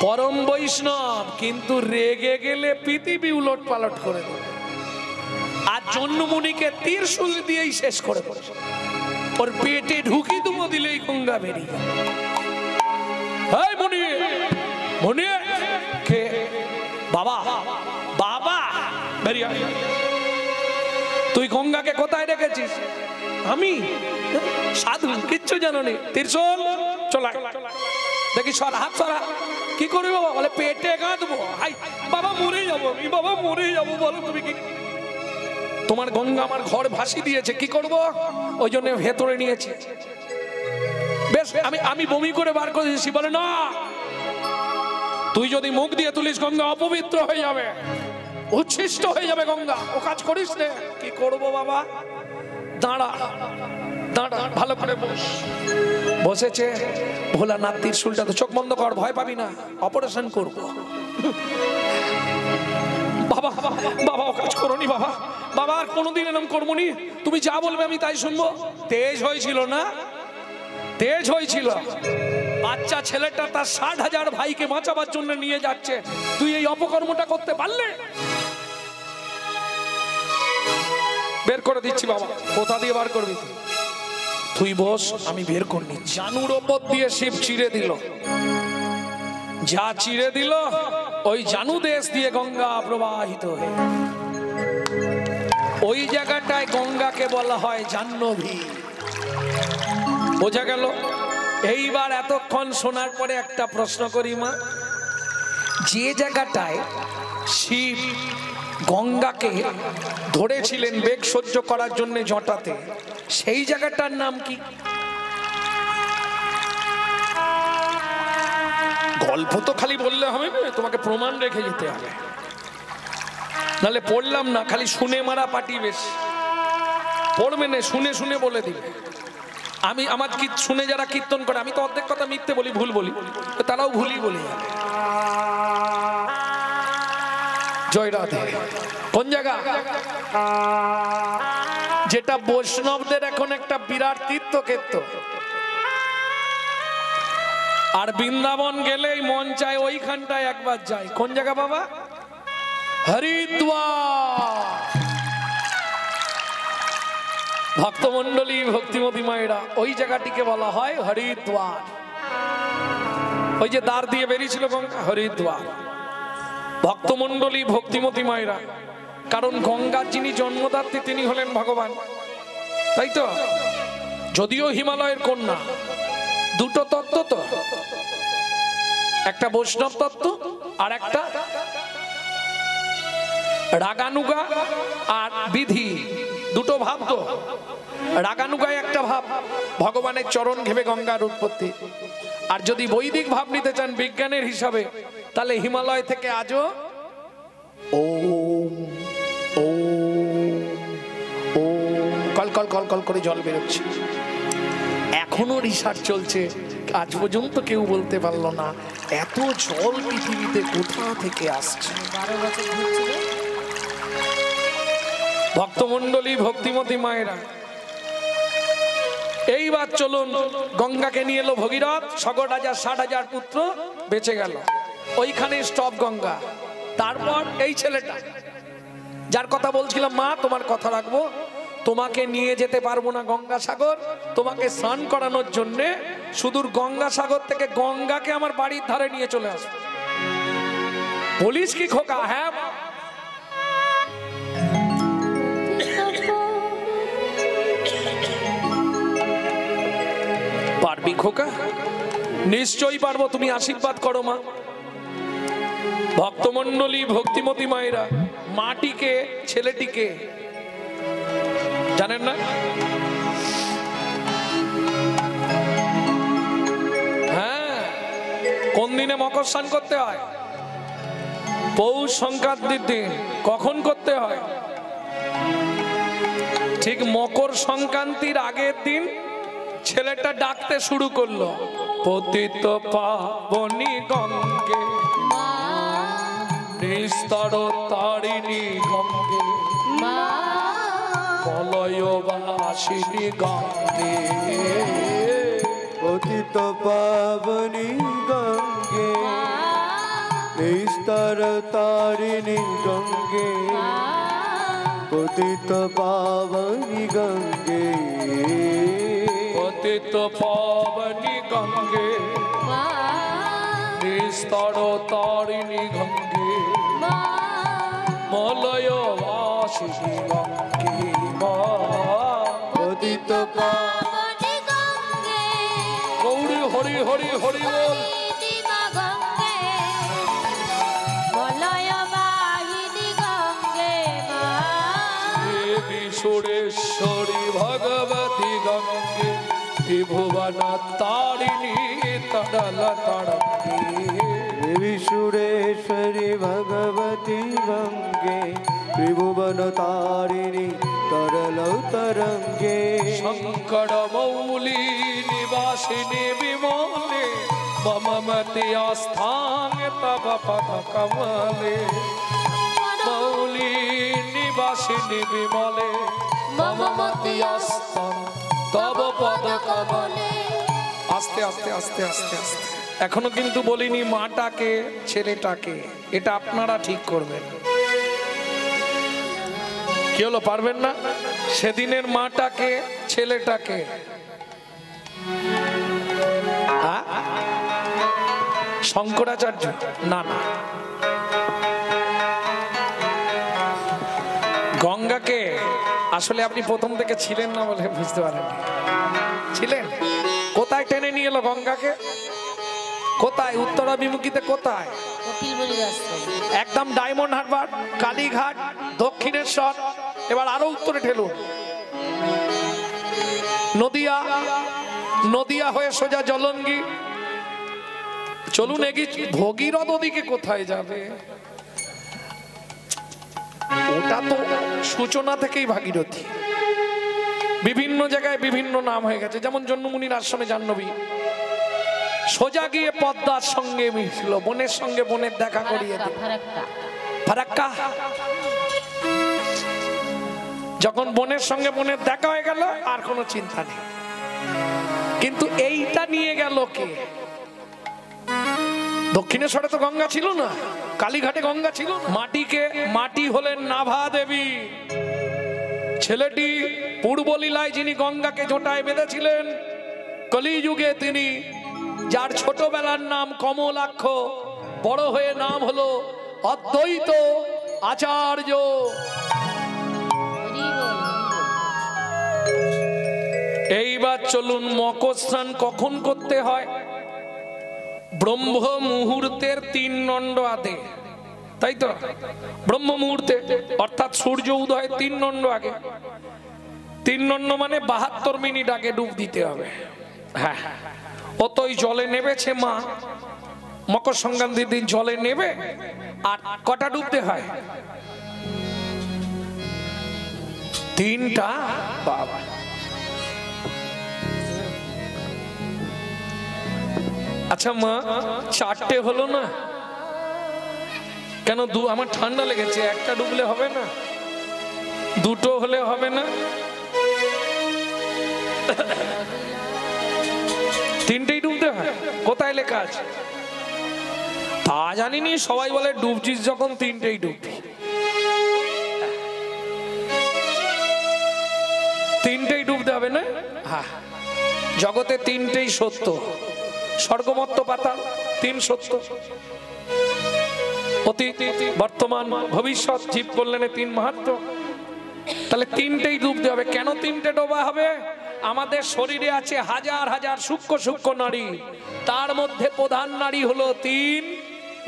পরম বৈষ্ণব, কিন্তু রেগে গেলে পৃথিবী উলট পালট করে দেবে। আর জন্যমুনিকে ত্রিশূল দিয়েই শেষ করে দেবে। ওর পেটে ঢুকি দুমো দিলেই গঙ্গা বেরিয়ে। মনি কে? বাবা, বাবা বেরিয়ে। তুই গঙ্গাকে কোথায় রেখেছিস? আমি সাধু, কিচ্ছু জানো নি। ত্রিশূল চলা দেখি, সর হাত সরা। কি করবি বাবা? বলে পেটে গাঁদবো। হাই বাবা, মরে যাবো আমি, বাবা মরে যাবো। বলো তুমি কি? তোমার গঙ্গা আমার ঘর ভাসি দিয়েছে, কি করব? ওই জন্য ভেতরে নিয়েছি। বেশ, আমি বমি করে বার করে দিয়েছি। বলে না, তুই যদি মুখ দিয়ে তুলিস গঙ্গা অপবিত্র হয়ে যাবে, উচ্ছিষ্ট হয়ে যাবে গঙ্গা। ও কাজ করিস না। কি করব বাবা? দাঁড়া দাঁড়া, ভালো করে বস। বসেছে। ভোলানাথ ত্রিশূলটা তো, চোখ বন্ধ কর, ভয় পাবি না, অপারেশন করব। বাবা বাবা, ও কাজ করোনি বাবা। বাবা আর কোনোদিন এরকম করবো নি। তুমি যা বলবে আমি তাই শুনবো। তেজ হয়েছিল না? তেজ হয়েছিল। বাচ্চা ছেলেটা তার 60,000 ভাইকে বাঁচাবার জন্য নিয়ে যাচ্ছে, তুই এই অপকর্মটা করতে পারলে? বের করে দিচ্ছি বাবা। কোথা দিয়ে বার করবি? তুই বস, আমি বের করে নিচ্ছি। জানুর ওপর দিয়ে শিব চিরে দিল। যা চিরে দিল, ওই জানু দেশ দিয়ে গঙ্গা প্রবাহিত হয়ে, ওই জায়গাটায় গঙ্গাকে বলা হয় জাহ্নবী। বোঝা গেল? এইবার এতক্ষণ শোনার পরে একটা প্রশ্ন করি মা, যে জায়গাটায় শিব গঙ্গাকে ধরেছিলেন বেগ সহ্য করার জন্য জটাতে, সেই জায়গাটার নাম কি? গল্প তো খালি বললে হবে না, তোমাকে প্রমাণ রেখে যেতে হবে। নাহলে পড়লাম না, খালি শুনে মারা পাটি বেশ। পড়বে না, শুনে শুনে বলে দিবে। আমি আমার শুনে যারা কীর্তন করে, আমি তো অর্ধেক কথা মিথ্যে বলি, ভুল বলি, তারাও ভুলই বলি। জয় রাধে। কোন জায়গা? যেটা বৈষ্ণবদের এখন একটা বিরাট তীর্থক্ষেত্র। আর বৃন্দাবন গেলেই মন চায় ওইখানটায় একবার যাই। কোন জায়গা বাবা? হরিদ্বার। ভক্তমন্ডলী, ভক্তিমতী মায়েরা, ওই জায়গাটিকে বলা হয় হরিদ্বার। ওই যে দ্বার দিয়ে বেরিয়েছিল গঙ্গা, হরিদ্বার। ভক্তমন্ডলী, ভক্তিমতী মায়েরা, কারণ গঙ্গার যিনি জন্মদাত্রী তিনি হলেন ভগবান, তাই তো? যদিও হিমালয়ের কন্যা, দুটো তত্ত্ব তো, একটা বৈষ্ণব তত্ত্ব আর একটা রাগানুগা আর বিধি, দুটো ভাব তো। রাগানুগায় একটা ভাব, ভগবানের চরণ ঘেবে গঙ্গার উৎপত্তি। আর যদি বৈদিক ভাব নিতে চান বিজ্ঞানের হিসাবে, তাহলে হিমালয় থেকে আজও Om Om Om call call call call করে জল বেরোচ্ছে। এখনো রিসার্চ চলছে, আজ পর্যন্ত কেউ বলতে পারলো না এত জল পৃথিবীতে কোথা থেকে আসছে। ভক্তমন্ডলী, ভক্তিমতী মায়েরা, এইবার চলুন, গঙ্গাকে নিয়ে এলো ভগীরথ। 60,000 পুত্র বেঁচে গেল। ওইখানে স্টপ গঙ্গা। তারপর এই ছেলেটা যার কথা বলছিলাম, মা তোমার কথা রাখবো, তোমাকে নিয়ে যেতে পারবো না গঙ্গাসাগর, তোমাকে স্নান করানোর জন্যে সুদূর গঙ্গাসাগর থেকে গঙ্গাকে আমার বাড়ির ধারে নিয়ে চলে আসবো। বলিস কি খোকা? হ্যাঁ মা। পারবি খোকা? নিশ্চয়ই পারবো, তুমি আশীর্বাদ করো মা। ভক্তমণ্ডলী, ভক্তিমতী মায়েরা, মাটিকে ছেলেটিকে জানেন না? হ্যাঁ, কোন দিনে মকর স্নান করতে হয়? পৌষ সংক্রান্তির দিন। কখন করতে হয়? ঠিক মকর সংক্রান্তির আগের দিন ছেলেটা ডাকতে শুরু করলো, পতিত পাবনী গঙ্গে নিস্তর তারিণী গঙ্গে মলয়বাসিনী গঙ্গে, পতিত পাবনী গঙ্গে নিস্তর তারিণী গঙ্গে, পতিত পাবনী গঙ্গে, পতিত পাবনী গঙ্গে নিস্তর তারিণী গঙ্গে মলয়বাসিনী গঙ্গে, পতিত পাবনী গঙ্গে গৌরী হরি হরি হরি বল। দিমা গঙ্গে মলয়বাহিনী গঙ্গে মা দেবী সুরেশ্বরী ভগবতী গঙ্গে ত্রিভুবন তারিণী তরল তরঙ্গে, দেবী সুরেশ্বরী ভগবতী গঙ্গে ত্রিভুবন তারিণী তরল তরঙ্গে, শঙ্কর মৌলি নিবাসিনী বিমলে মমমতি আস্থান তব পদ কমলে, মৌলি নিবাসিনী বিমলে মমমতি আস্থান তব পদ কমলে। আস্তে আস্তে আস্তে আস্তে আস্তে, এখনো কিন্তু বলিনি মাটাকে ছেলেটাকে, এটা আপনারা ঠিক করবেন। কি হলো, পারবেন না? সেদিনের মাটাকে ছেলেটাকে শঙ্করাচার্য না না, গঙ্গাকে আসলে আপনি প্রথম থেকে ছিলেন না বলে বুঝতে পারেন। ছিলেন কোথায়? টেনে নিয়ে এলো গঙ্গাকে কোথায়? উত্তরাভিমুখীতে কোথায়? কপিলবুড়ি রাস্তায় একদম ডায়মন্ড হারবার, কালীঘাট, দক্ষিণেশ্বর, এবার আরো উত্তরে ঠেলুন নদিয়া, নদিয়া হয়ে সোজা জলঙ্গি চলুন এগিয়ে। ভগীরথ ওদিকে কোথায় যাবে? ওটা তো সূচনা থেকেই ভাগীরথী, বিভিন্ন জায়গায় বিভিন্ন নাম হয়ে গেছে, যেমন জন্মমুনির আশ্রমে জাহ্নবী। সোজা গিয়ে পদ্মার সঙ্গে মিশলো, বোনের সঙ্গে বোনের দেখা করিয়ে দিল। ফারাক্কা, যখন বোনের সঙ্গে বোনের দেখা হয়ে গেল আর কোনো চিন্তা নেই। কিন্তু এইটা নিয়ে গেল কে? দক্ষিণেশ্বরে তো গঙ্গা ছিল না, কালীঘাটে গঙ্গা ছিল। মাটিকে, মাটি হলেন নাভা দেবী। ছেলেটি পূর্বলীলায় যিনি গঙ্গাকে জোটায় বেঁধেছিলেন, কলিযুগে তিনি, যার ছোটবেলার নাম কমলাক্ষ, বড় হয়ে নাম হলো অদ্বৈত আচার্য। এইবার চলুন, মকর স্নান কখন করতে হয়? ব্রহ্ম মুহূর্তের 3 নন্ড আগে, তাই তো? ব্রহ্ম মুহূর্তে অর্থাৎ সূর্য উদয় 3 নন্ড আগে। 3 নন্ড মানে 72 মিনিট আগে ডুব দিতে হবে। হ্যাঁ, অতই জলে নেবেছে মা, মকর সংক্রান্তির দিন জলে নেবে। আর কটা ডুবতে হয়? 3টা। বাবা, আচ্ছা মা, 4টে হলো না কেন? আমার ঠান্ডা লেগেছে, একটা ডুবলে হবে না? 2টো হলে হবে না? 3টেই ডুবতে হয়? কোথায় লেখা আছে? তা জানিনি, সবাই বলে ডুবছিস যখন 3টেই ডুববি। হবে না? হ্যাঁ, জগতে তিনটেই সত্য, স্বর্গমত্ত পাতাল, তিন সত্য, অতীত বর্তমান ভবিষ্যৎ, জীব কল্যাণে তিন মাহাত্ম। তাহলে তিনটেই ডুবতে হবে। কেন তিনটে ডোবা হবে? আমাদের শরীরে আছে হাজার হাজার সূক্ষ্ম সূক্ষ্ম নারী, তার মধ্যে প্রধান নারী হলো তিন,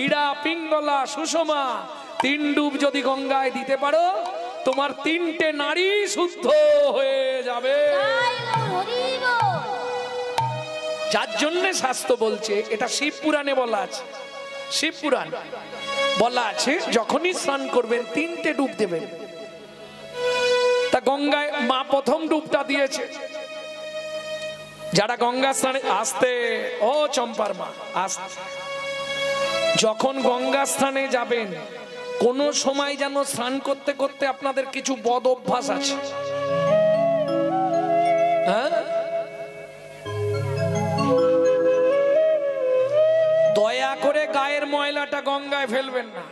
ইড়া, পিঙ্গলা, সুষমা। তিন ডুব যদি গঙ্গায় দিতে পারো, তোমার তিনটে নারী শুদ্ধ হয়ে যাবে। যার জন্য শাস্ত্র বলছে, এটা শিব পুরাণে বলা আছে, শিব পুরাণ বলা আছে যখনই স্নান করবেন তিনটে ডুব দেবেন। তা গঙ্গায় মা প্রথম ডুবটা দিয়েছে। যারা গঙ্গা স্নানে আসতে, ও চম্পার মা আসতে, যখন গঙ্গা স্নানে যাবেন কোন সময় যেন স্নান করতে করতে আপনাদের কিছু বদ অভ্যাস আছে, হ্যাঁ? দয়া করে গায়ের ময়লাটা গঙ্গায় ফেলবেন না।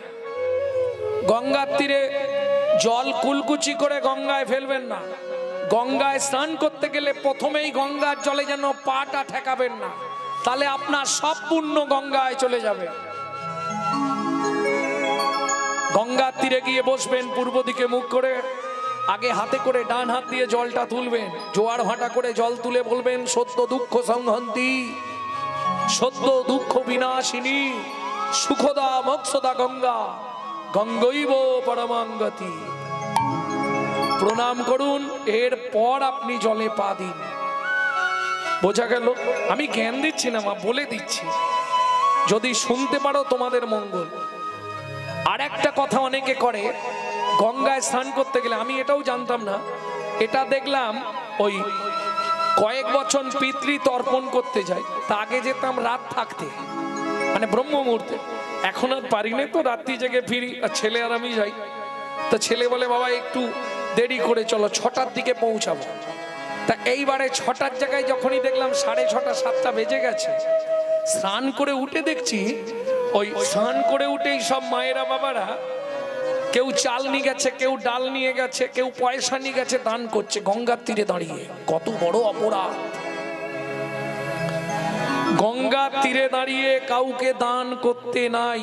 গঙ্গার তীরে জল কুলকুচি করে গঙ্গায় ফেলবেন না। গঙ্গায় স্নান করতে গেলে প্রথমেই গঙ্গার জলে যেন পাটা ঠেকাবেন না, তাহলে আপনার সব পুণ্য গঙ্গায় চলে যাবে। গঙ্গার তীরে গিয়ে বসবেন পূর্ব দিকে মুখ করে, আগে হাতে করে ডান হাত দিয়ে জলটা তুলবেন, জোয়ার ভাটা করে জল তুলে বলবেন, সত্য দুঃখ সংহন্তি, সত্য দুঃখ বিনাশিনী, সুখদা মোক্ষদা গঙ্গা, গঙ্গৈব পরমাঙ্গতি। প্রণাম করুন, এরপর আপনি জলে পা দিন। বোঝা গেল? আমি জ্ঞান দিচ্ছি না মা, বলে দিচ্ছি, যদি শুনতে পারো তোমাদের মঙ্গল। আর একটা কথা অনেকে করে, গঙ্গায় স্নান করতে গেলে, আমি এটাও জানতাম না, এটা দেখলাম ওই কয়েক বছর পিতৃ তর্পণ করতে যাই, তা আগে যেতাম রাত থাকতে, মানে ব্রহ্ম মুহূর্তে। এখন আর পারি না, তো রাত্রি জেগে ফিরি, আর ছেলে আর আমি যাই। তো ছেলে বলে, বাবা একটু দেরি করে চলো, 6টার দিকে পৌঁছাবো। তা এইবারে 6টার জায়গায় যখনই দেখলাম 6:30 7টা বেজে গেছে, স্নান করে উঠে দেখছি, ওই স্নান করে উঠেই সব মায়েরা বাবারা, কেউ চাল নিয়ে গেছে, কেউ ডাল নিয়ে গেছে, কেউ পয়সা নিয়ে গেছে, দান করছে গঙ্গার তীরে দাঁড়িয়ে। কত বড় অপরাধ! গঙ্গার তীরে দাঁড়িয়ে কাউকে দান করতে নাই,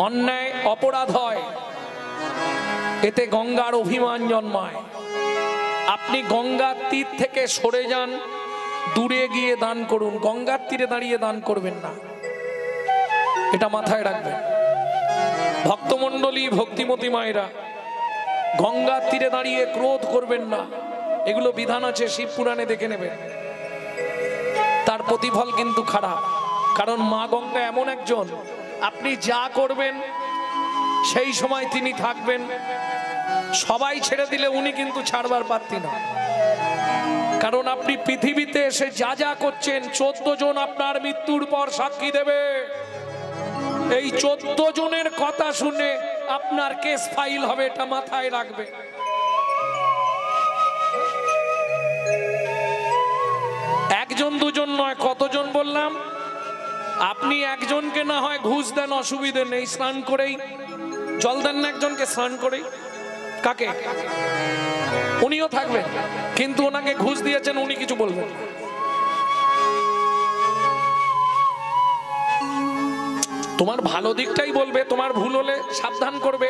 অন্যায় অপরাধ হয়, এতে গঙ্গার অভিমান জন্মায়। আপনি গঙ্গার তীর থেকে সরে যান, দূরে গিয়ে দান করুন, গঙ্গার তীরে দাঁড়িয়ে দান করবেন না, এটা মাথায় রাখবেন। ভক্তমণ্ডলী, ভক্তিমতী মায়েরা, গঙ্গার তীরে দাঁড়িয়ে ক্রোধ করবেন না, এগুলো বিধান আছে, শিব পুরাণে দেখে নেবেন। তার প্রতিফল কিন্তু খারাপ, কারণ মা গঙ্গা এমন একজন, আপনি যা করবেন সেই সময় তিনি থাকবেন। সবাই ছেড়ে দিলে উনি কিন্তু ছাড়বার পারতি না, কারণ আপনি পৃথিবীতে এসে যা যা করছেন 14 জন আপনার মৃত্যুর পর সাক্ষী দেবে। এই 14 জনের কথা শুনে আপনার কেস ফাইল হবে, এটা মাথায় রাখবে। একজন দুজন নয়, কতজন বললাম? আপনি একজনকে না হয় ঘুষ দেন, অসুবিধে নেই, স্নান করেই জল দেন না একজনকে, স্নান করেই। কাকে? উনিও থাকবেন, কিন্তু ওনাকে ঘুষ দিয়েছেন, উনি কিছু বলবেন। তোমার ভালো দিকটাই বলবে, তোমার ভুল হলে সাবধান করবে।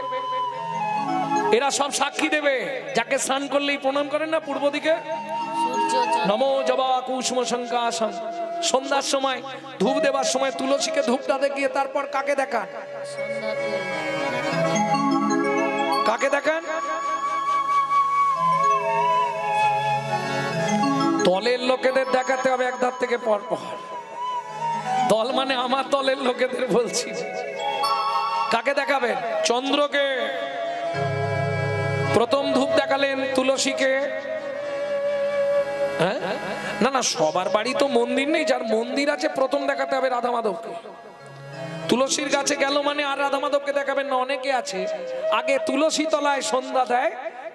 এরা সব সাক্ষী দেবে। যাকে স্নান করলেই প্রণাম করেন না পূর্ব দিকে, নমো জবা কুসুম শঙ্কাসম, সন্ধ্যার সময় ধূপ দেবার সময় তুলসীকে ধূপটা দেখিয়ে তারপর কাকে দেখান? কাকে দেখান? দলের লোকেদের দেখাতে হবে এক ধার থেকে পর পর। দল মানে আমার দলের লোকেদের বলছি। কাকে দেখাবেন? চন্দ্রকে। প্রথম ধূপ দেখালেন তুলসীকে। হ্যাঁ, না না, সবার বাড়ি তো মন্দির নেই, যার মন্দির আছে প্রথম দেখাতে হবে রাধা মাধবকে। তুলসীর গাছে গেল মানে আর রাধা মাধবকে দেখাবেন না। অনেকে আছে আগে তুলসী তলায় সন্ধ্যা দেয়,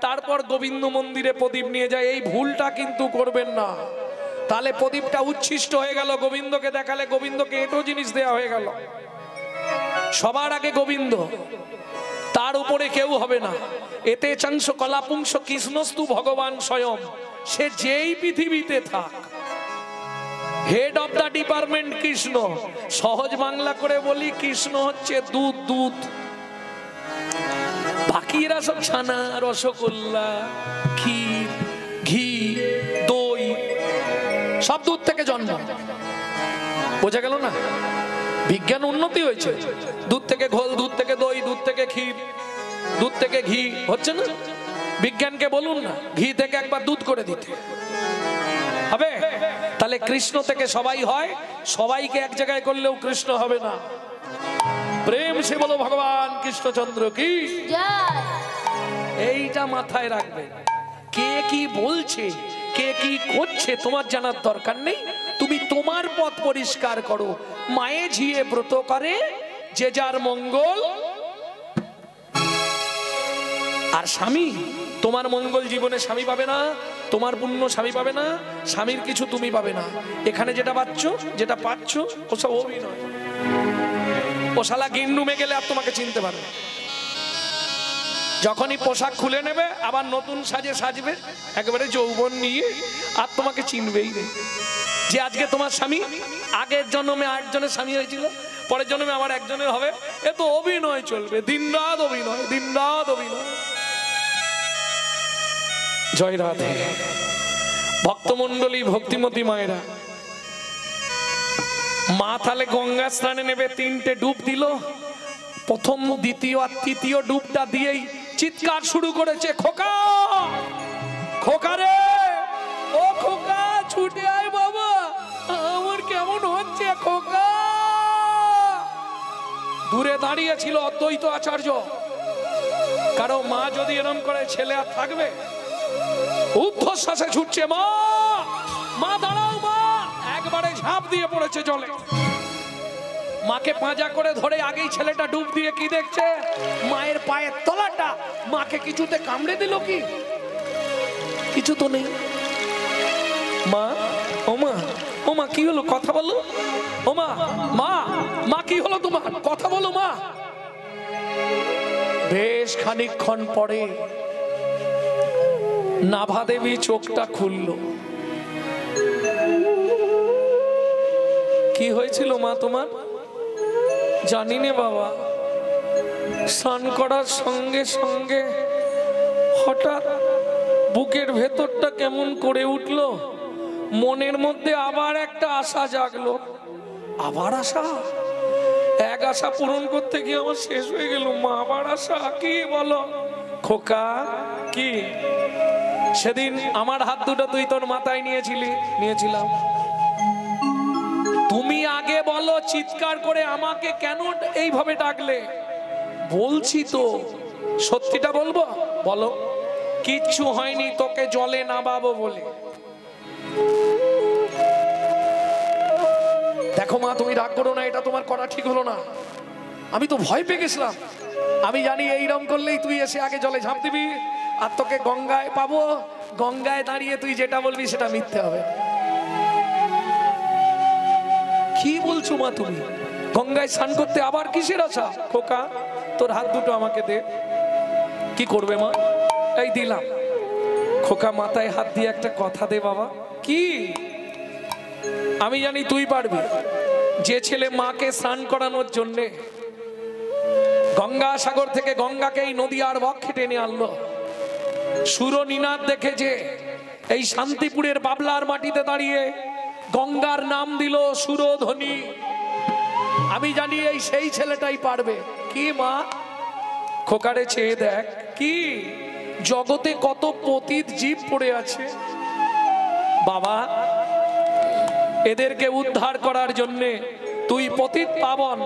তারপর গোবিন্দ মন্দিরে প্রদীপ নিয়ে যায়। এই ভুলটা কিন্তু করবেন না, তাহলে প্রদীপটা উচ্ছিষ্ট হয়ে গেল। গোবিন্দকে দেখালে গোবিন্দকে এটো জিনিস দেওয়া হয়ে গেল। সবার আগে গোবিন্দ, তার উপরে কেউ হবে না। এতে চাংশ কলাপুংস কৃষ্ণস্তু ভগবান স্বয়ং, সে যেই পৃথিবীতে থাক, head of the department Krishna. সহজ বাংলা করে বলি, কৃষ্ণ হচ্ছে দুধ, দুধ। বাকিরা সব ছানা, রসগোল্লা, ক্ষীর, ঘি, দই, সব দুধ থেকে জন্ম। বোঝা গেল না? বিজ্ঞান উন্নতি হয়েছে, দুধ থেকে ঘোল, দুধ থেকে দই, দুধ থেকে ক্ষীর, দুধ থেকে ঘি হচ্ছে না? বিজ্ঞানকে বলুন না ঘি থেকে একবার দুধ করে দিতে হবে। তাহলে কৃষ্ণ থেকে সবাই হয়, সবাইকে এক জায়গায় করলেও কৃষ্ণ হবে না। প্রেম সে বলো ভগবান কৃষ্ণচন্দ্র কি জয়। এইটা মাথায় রাখবে। কে কি বলছে, কে কি করছে তোমার জানার দরকার নেই। তুমি তোমার পথ পরিষ্কার করো। মায়ে ঝিয়ে ব্রত করে যে যার মঙ্গল। আর স্বামী, তোমার মঙ্গল জীবনে স্বামী পাবে না, তোমার পুণ্য স্বামী পাবে না, স্বামীর কিছু তুমি পাবে না। এখানে যেটা পাচ্ছ, যেটা পাচ্ছ, ওসব অভিনয়। ও শালা গেম রুমে গেলে আর তোমাকে চিনতে পারবে। যখনই পোশাক খুলে নেবে আবার নতুন সাজে সাজবে, একেবারে যৌবন নিয়ে, আর তোমাকে চিনবেই নেই। যে আজকে তোমার স্বামী, আগের জন্মে 8 জনের স্বামী হয়েছিল, পরের জন্মে আবার একজনের হবে। এ তো অভিনয় চলবে, দিনরাত অভিনয়, দিনরাত অভিনয়। জয় রাধে। ভক্তমন্ডলী, ভক্তিমতী মায়েরা, মা তাহলে গঙ্গা স্নানে নেবে, 3টে ডুব দিল। প্রথম, দ্বিতীয় আর তৃতীয় ডুবটা দিয়েই চিৎকার শুরু করেছে, খোকা, খোকা রে, ও খোকা, ছুটে আয় বাবা, আমার কেমন হচ্ছে খোকা। দূরে দাঁড়িয়ে ছিল অদ্বৈত আচার্য। কারো মা যদি এরম করে, ছেলে আর থাকবে? ঊর্ধ্বশ্বাসে ছুটছে, মা, মা দাঁড়াও মা, একবারে ঝাঁপ দিয়ে পড়েছে জলে। মাকে পাঁজা করে ধরে আগেই ছেলেটা ডুব দিয়ে কি দেখছে, মায়ের পায়ের তলাটা। মাকে কিছুতে কামড়ে দিল কি? কিছু তো নেই। মা, ও মা, ও মা কি হলো, কথা বলো। ও মা, মা, মা কি হলো তোমার, কথা বলো মা। বেশ খানিকক্ষণ পরে নাভা দেবী চোখটা খুলল। কি হয়েছিল মা তোমার? জানি না বাবা, স্নান করার সঙ্গে সঙ্গে হঠাৎ বুকের ভেতরটা কেমন করে উঠলো, মনের মধ্যে আবার একটা আশা জাগলো। আবার আশা? এক আশা পূরণ করতে গিয়ে আমার শেষ হয়ে গেল মা, আবার আশা? কি বলো খোকা, কি? সেদিন আমার হাত দুটো তুই তোর মাথায় নিয়েছিলাম। তুমি আগে বলো, চিৎকার করে আমাকে কেন এইভাবে ডাকলে? বলছি তো, সত্যিটা বলবো, বলো। কিচ্ছু হয়নি, তোকে জলে নামাবো বলে। দেখো মা, তুমি রাগ করো না, এটা তোমার করা ঠিক হলো না। আমি তো ভয় পেয়ে গেছিলাম। আমি জানি এইরকম করলেই তুই এসে আগে জলে ঝাঁপ দিবি, আর তোকে গঙ্গায় পাবো, গঙ্গায় দাঁড়িয়ে তুই যেটা বলবি সেটা মিথ্যে হবে। কি বলছো মা তুমি? গঙ্গায় স্নান করতে আবার কিসের আশা? খোকা, তোর হাত দুটো আমাকে দে। কি করবে মা? এই দিলাম। খোকা, মাথায় হাত দিয়ে একটা কথা দে বাবা। কি? আমি জানি তুই পারবি। যে ছেলে মাকে স্নান করানোর জন্য গঙ্গা সাগর থেকে গঙ্গাকে এই নদীয়ার বক্ষে টেনে আনলো, সুর নিনাদ দেখে যে এই শান্তিপুরের বাবলার মাটিতে দাঁড়িয়ে গঙ্গার নাম দিল সুরধ্বনি, আমি জানি এই সেই ছেলেটাই পারবে। কি মা? খোকারে চেয়ে দেখ, কি জগতে কত পতিত জীব পড়ে আছে বাবা। এদেরকে উদ্ধার করার জন্যে তুই পতিত পাবন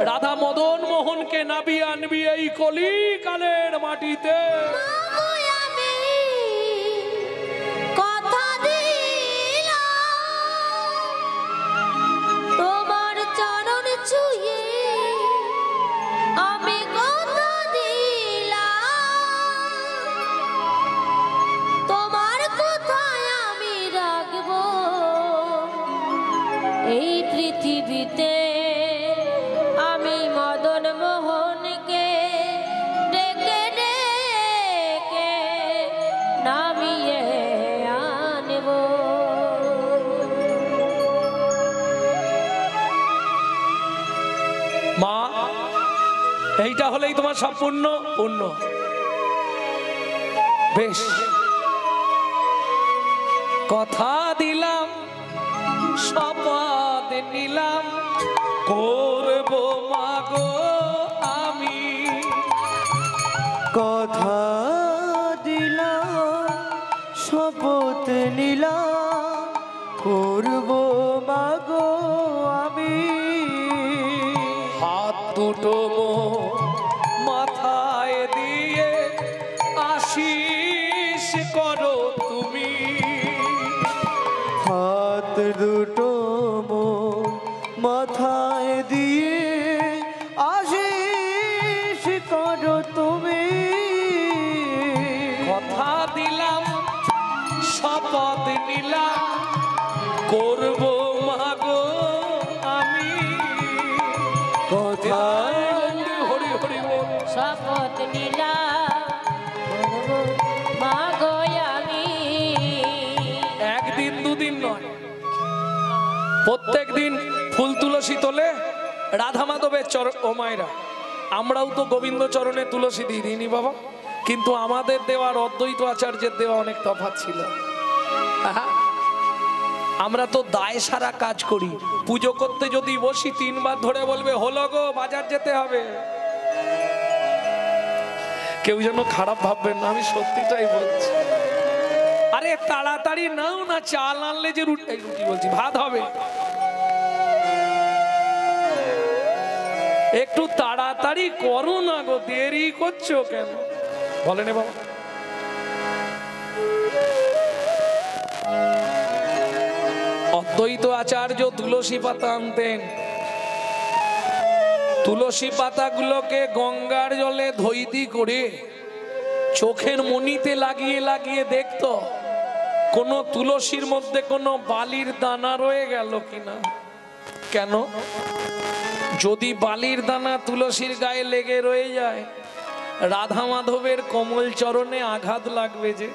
রাধা মদন মোহনকে নাবিয়ে আনবি এই কলিকালের মাটিতে। এই পৃথিবীতে আমি মদন মোহনকে এইটা হলেই তোমার সব পূর্ণ পূর্ণ। বেশ, কথা দিলাম শপথ নিলাম করব মাগো আমি। কথা দিলাম শপথ নিলাম করব মাগো আমি। হাত দুটো মাথায় দিয়ে আশিস করো তুমি। হাত দুটো মাথায় দিয়ে আশিস করো তুমি। কথা দিলাম শপথ নিলাম করব মাগো আমি। কথা হরি হরি বল। শপথ নিলাম করব মাগো আমি। একদিন দুদিন নয়, প্রত্যেক দিন ফুল তুলসী তোলে রাধা মাধবের চরণ। ও মায়েরা, আমরাও তো গোবিন্দ চরণে তুলসী দিই দিইনি বাবা, কিন্তু আমাদের দেওয়ার অদ্বৈত আচার্যের দেওয়া অনেক তফাৎ ছিল। আহা, আমরা তো দায় সারা কাজ করি। পুজো করতে যদি বসি 3 বার ধরে বলবে হলো গো বাজার যেতে হবে। কেউ যেন খারাপ ভাববেন না, আমি সত্যিটাই বলছি। আরে তাড়াতাড়ি নাও না, চাল আনলে যে রুটি বলছি ভাত হবে, একটু তাড়াতাড়ি করো না গো, দেরি করছো কেন বলেন বাবা। অদ্বৈত আচার্য তুলসী পাতা আনতেন, তুলসী পাতাগুলোকে গঙ্গার জলে ধৈর্য করে চোখের মণিতে লাগিয়ে লাগিয়ে দেখতো কোন তুলসীর মধ্যে কোনো বালির দানা রয়ে গেল কিনা। কেন? যদি বালির দানা তুলসীর গায়ে লেগে রয়ে যায়, রাধা মাধবের কোমল চরণে আঘাত লাগবে যে।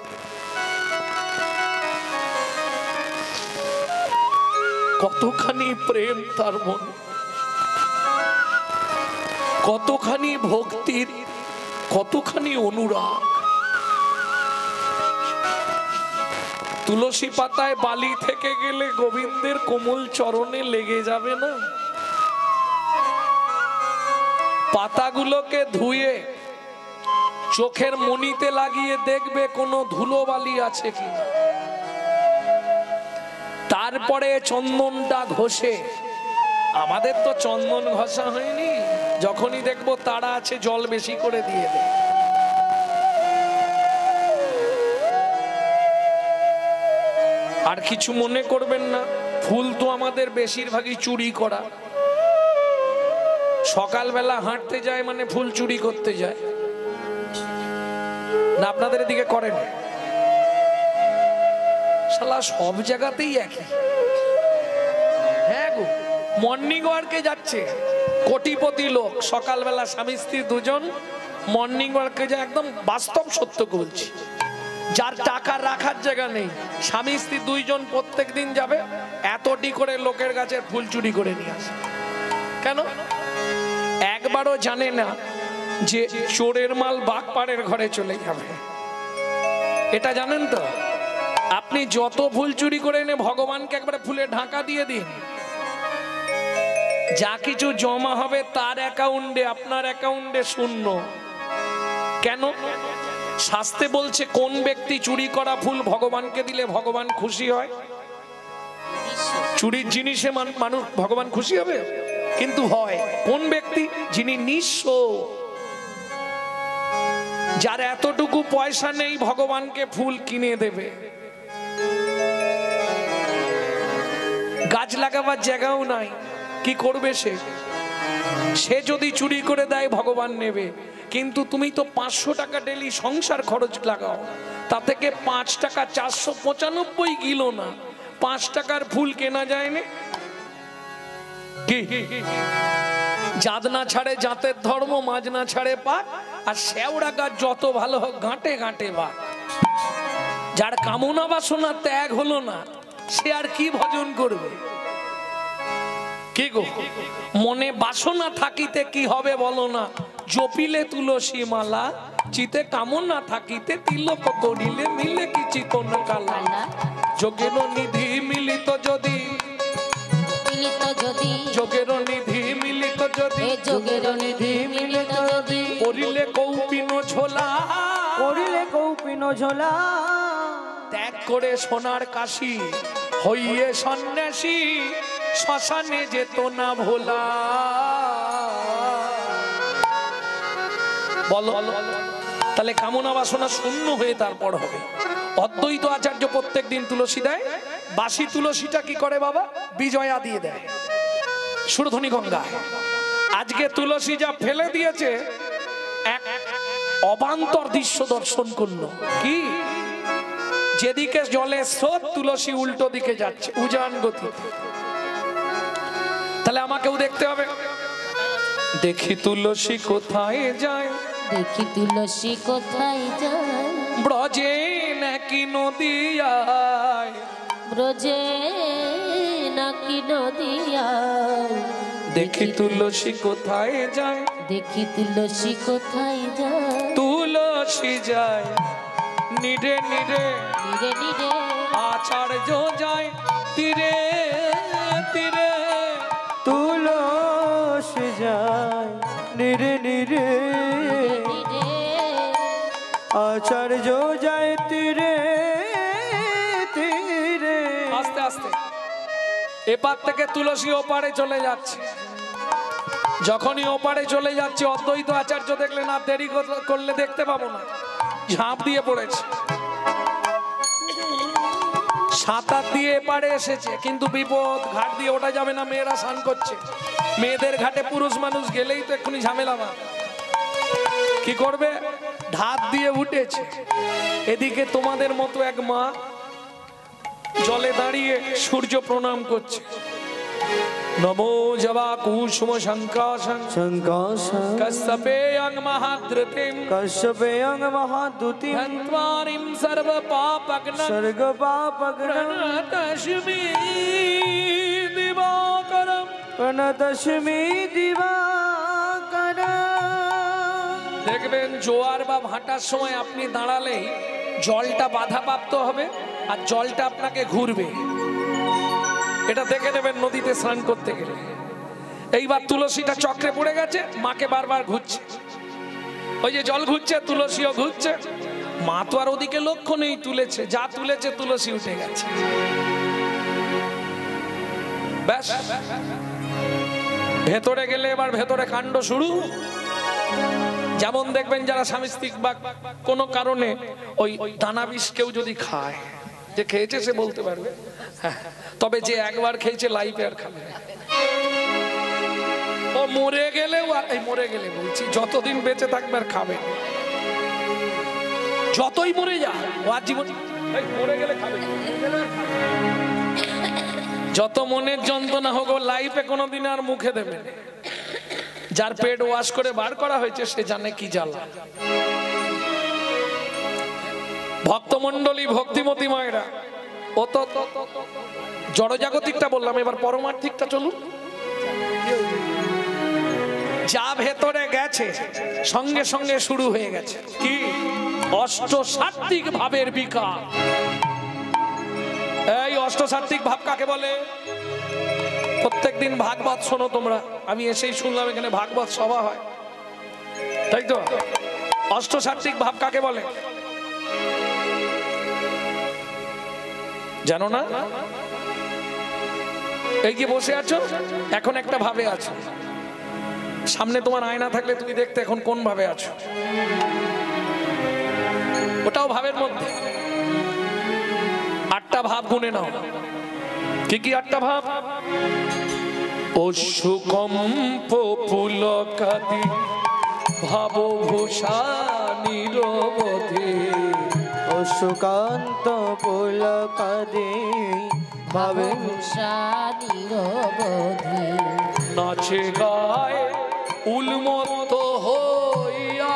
কতখানি প্রেম তার মনে, কতখানি ভক্তির, কতখানি অনুরাগ। তুলসী পাতায় বালি থেকে গেলে গোবিন্দের কোমল চরণে লেগে যাবে না? পাতাগুলোকে ধুয়ে চোখের মণিতে লাগিয়ে দেখবে কোনো ধুলোবালি আছে কিনা। তারপরে চন্দনটা ঘষে, আমাদের তো চন্দন ঘষা হয়নি, যখনই দেখবো তারা আছে জল বেশি করে দিয়ে দেয়। আর কিছু মনে করবেন না, ফুল তো আমাদের বেশিরভাগই চুরি করা। সকালবেলা হাঁটতে যায় মানে ফুল চুরি করতে যায় না? আপনাদের এদিকে করেন? শালা সব জায়গাতেই একই। হ্যাঁ গো, মর্নিং ওয়ার্কে যাচ্ছে কোটিপতি লোক, সকালবেলা স্বামী স্ত্রী দুজন মর্নিং ওয়ার্কে যায়। একদম বাস্তব সত্য বলছি। যার টাকা রাখার জায়গা নেই, স্বামী স্ত্রী দুইজন প্রত্যেক দিন যাবে, এতটি করে লোকের গাছের ফুল চুরি করে নিয়ে আসে। কেন? একবারও জানে না যে চোরের মাল বাঘপাড়ের ঘরে চলে যাবে। এটা জানেন তো? আপনি যত ফুল চুরি করে এনে ভগবানকে একবারে ফুলে ঢাকা দিয়ে দিন, যা কিছু জমা হবে তার অ্যাকাউন্টে, আপনার অ্যাকাউন্টে শূন্য। কেন? শাস্ত্রে বলছে কোন ব্যক্তি চুরি করা ফুল ভগবানকে দিলে ভগবান খুশি হয়। চুরির জিনিসে মানুষ ভগবান খুশি হবে? কিন্তু হয় কোন ব্যক্তি? যিনি নিঃস্ব, যার এতটুকু পয়সা নেই ভগবানকে ফুল কিনে দেবে। গাছ লাগাবার জায়গাও নাই, কি করবে সে? সে যদি চুরি করে দেয় ভগবান নেবে। কিন্তু তুমি তো 500 টাকা ডেলি সংসার খরচ লাগাও, তা থেকে 5 টাকা 495 কিলো না 5 টাকার ফুল কেনা যায় না? কি জাত না ছাড়ে জাতের ধর্ম, মাঝ না ছাড়ে পাক, আর শেওড়া গাছ যত ভালো হোক গাঁটে গাঁটে বা। যার কামনা বাসনা ত্যাগ হলো না, সে আর কি ভজন করবে? কি গো, মনে বাসনা থাকিতে কি হবে বলো না? জপিলে তুলসী মালা চিতে কামনা থাকিতে তিলক করিলে মিলে কি চিকন কালা যোগের নিধি মিলিত যদি মিলিত যদি যোগের নিধি মিলিত যদি এ যোগের নিধি মিলিত যদি করিলে কৌপিন ঝোলা করিলে কৌপিন ঝোলা ত্যাগ করে সোনার কাশি হইয়ে সন্ন্যাসী শ্মশানে যেত না ভোলা বলো তাহলে কামনা বাসনা শূন্য হয়ে তারপর হবে। অদ্বৈত আচার্য প্রত্যেক দিন তুলসী দেয়, বাসি তুলসীটা কি করে বাবা? বিজয়া দিয়ে দেয় সুরধ্বনি গঙ্গায়। আজকে তুলসী যা ফেলে দিয়েছে, এক অবান্তর দৃশ্য দর্শন করলো কি, যেদিকে জলের স্রোত তুলসী উল্টো দিকে যাচ্ছে উজান গতি। তাহলে আমাকেও দেখতে হবে, দেখি তুলসী কোথায় যায়, দেখি তুলসী কোথায় যায়, ব্রজে নাকি নদিয়ায়, ব্রজে নাকি নদিয়ায়, দেখি তুলসী কোথায় যায়, দেখি তুলসী কোথায় যায়, তুলসী যায় নিরে নিরে, নিরে নিরে আচার্য যায় তীরে তীরে, তুলসী যায় নিরে নিরে, নিরে আচার্য যায় তীরে তীরে। আস্তে আস্তে এপার থেকে তুলসী ওপারে চলে যাচ্ছে। যখনই ওপারে চলে যাচ্ছে, অদ্বৈত আচার্য দেখলেন আর দেরি করলে দেখতে পাবো না, ঝাঁপ দিয়ে পড়েছে। সাঁতার দিয়ে এপারে এসেছে, কিন্তু বিপদ, ঘাট দিয়ে ওঠা যাবে না, মেয়েরা স্নান করছে। মেয়েদের ঘাটে পুরুষ মানুষ গেলেই তো এক্ষুনি ঝামেলা না, কি করবে? ঢাক দিয়ে উঠেছে। এদিকে তোমাদের মতো এক মা জলে দাঁড়িয়ে সূর্য প্রণাম করছে, নমো জবা কুসুম শঙ্কাশং শঙ্কাশং কশ্যপেয়ং মহাদ্রতিম কশ্যপেয়ং মহাদুতিম ধন্ত্বারিম সর্ব পাপগ্নং স্বর্গ পাপগ্নং প্রণতস্মি দিবাকরম। প্রণতস্মি দিবাকরম। দেখবেন জোয়ার বা ভাটার সময় আপনি দাঁড়ালেই জলটা বাধাপ্রাপ্ত হবে আর জলটা আপনাকে ঘুরবে, এটা দেখে নেবেন নদীতে স্নান করতে গেলে। এইবার তুলসীটা চক্রে পড়ে গেছে, মাকে বারবার ঘুরছে, ওই যে জল ঘুরছে তুলসীও ঘুরছে। মা তো আর ওদিকে লক্ষ্য নেই, তুলেছে যা তুলেছে তুলসী উঠে গেছে, ব্যাস। ভেতরে গেলে এবার ভেতরে কাণ্ড শুরু। যেমন দেখবেন যারা স্বামী স্ত্রী বা কোনো কারণে ওই দানা বিষ কেউ যদি খায়, যে খেয়েছে সে বলতে পারবে, তবে যে একবার খেয়েছে লাইফে আর খাবে না। ও মরে গেলেও আর, এই মরে গেলে বলছি, যতদিন বেঁচে থাকবে আর খাবে, যতই মরে যা ও আর জীবন, মরে গেলে খাবে, যত মনের যন্ত্রণা হোক ও লাইফে কোনোদিন আর মুখে দেবে না। যার পেট ওয়াশ করে বার করা হয়েছে সে জানে কি জ্বালা। ভক্তমণ্ডলী, ভক্তিমতী মায়েরা, ও তো জড়জাগতিকটা বললাম, এবার পরমার্থিকটা চলুন। যা ভেতরে গেছে সঙ্গে সঙ্গে শুরু হয়ে গেছে কি, অষ্টসাত্ত্বিক ভাবের বিকাশ। এই অষ্টসাত্ত্বিক ভাব কাকে বলে? প্রত্যেকদিন ভাগবত শোনো তোমরা, আমি এসেই শুনলাম এখানে ভাগবত সভা হয়, তাই তো? অষ্টসাত্ত্বিক ভাব কাকে বলে জানো না? এই যে বসে আছো, এখন একটা ভাবে আছো, সামনে তোমার আয়না থাকলে তুমি দেখতে এখন কোন ভাবে আছো, ওটাও ভাবের মধ্যে। 8টা ভাব গুনে নাও। কি কি 8টা ভাব? অশুকম্প পুলকাদি ভাবভূষা নিরবধি, অশুকান্ত পুলকাদি ভাবভূষা নিরবধি, নাচে গায় উন্মত্ত হইয়া,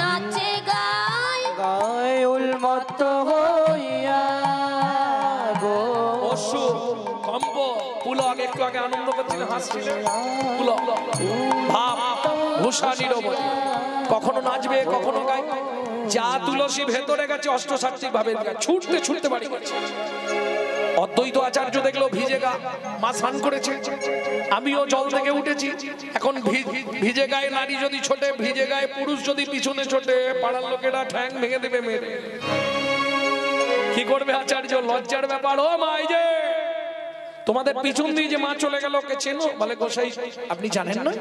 নাচে গায় গায় উন্মত্ত হইয়া গো। অশু কম্প পুলক, একটু আগে আনন্দ করছিলেন, হাসছিলেন, পুলক ভূষা নিরবধি। কখনো নাচবে, কখনো গাইবে। যা তুলসী ভেতরে গেছে অষ্টসাত্ত্বিক ভাবে ছুটতে ছুটতে বাড়ি গেছে। অদ্বৈত আচার্য দেখলো ভিজে গা, মা স্নান করেছে, আমিও জল থেকে উঠেছি, এখন ভিজে গায়ে নারী যদি ছোটে, ভিজে গায়ে পুরুষ যদি পিছনে ছোটে, পাড়ার লোকেরা ঠ্যাং ভেঙে দেবে মেরে। কি করবে আচার্য? লজ্জার ব্যাপার। ও মা, এই যে তোমাদের পিছন দিয়ে যে মা চলে গেল, ওকে চেনো? বলে গোসাই আপনি জানেন না,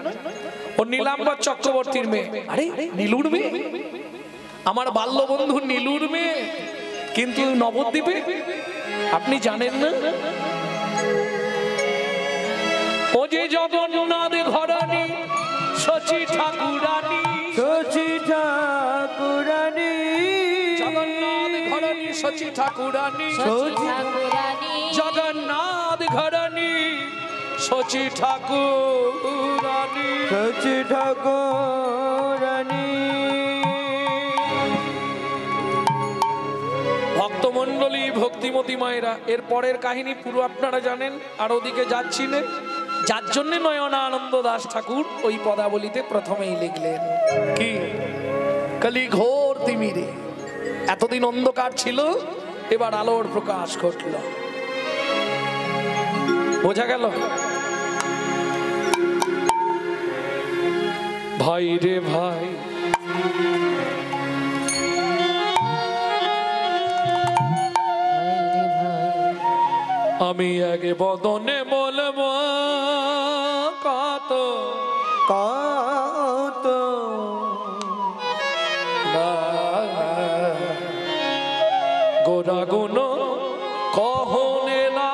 ও নীলাম্বর চক্রবর্তীর মেয়ে। আরে নীলুর মেয়ে? আমার বাল্য বন্ধু নীলুর মেয়ে, কিন্তু নবদ্বীপে আপনি জানেন না? ও যে জগন্নাথ ঘরানি শচী ঠাকুরানী, শচী ঠাকুরানী, জগন্নাথ ঘরানি শচী ঠাকুরানী, জগন্নাথ ঘরানি শচী ঠাকুরানী, শচী ঠাকুরানী। ভক্তমণ্ডলী, ভক্তিমতী মায়েরা, এর পরের কাহিনী পুরো আপনারা জানেন, আর ওদিকে যাচ্ছি না। যার জন্য নয়নানন্দ দাস ঠাকুর ওই পদাবলিতে প্রথমেই লিখলেন কি, কলি ঘোর তিমিরে, এতদিন অন্ধকার ছিল, এবার আলোর প্রকাশ ঘটল। বোঝা গেল? ভাই রে ভাই, আমি আগে বদনে বলবো কত কত গোরা গুণ কহনে না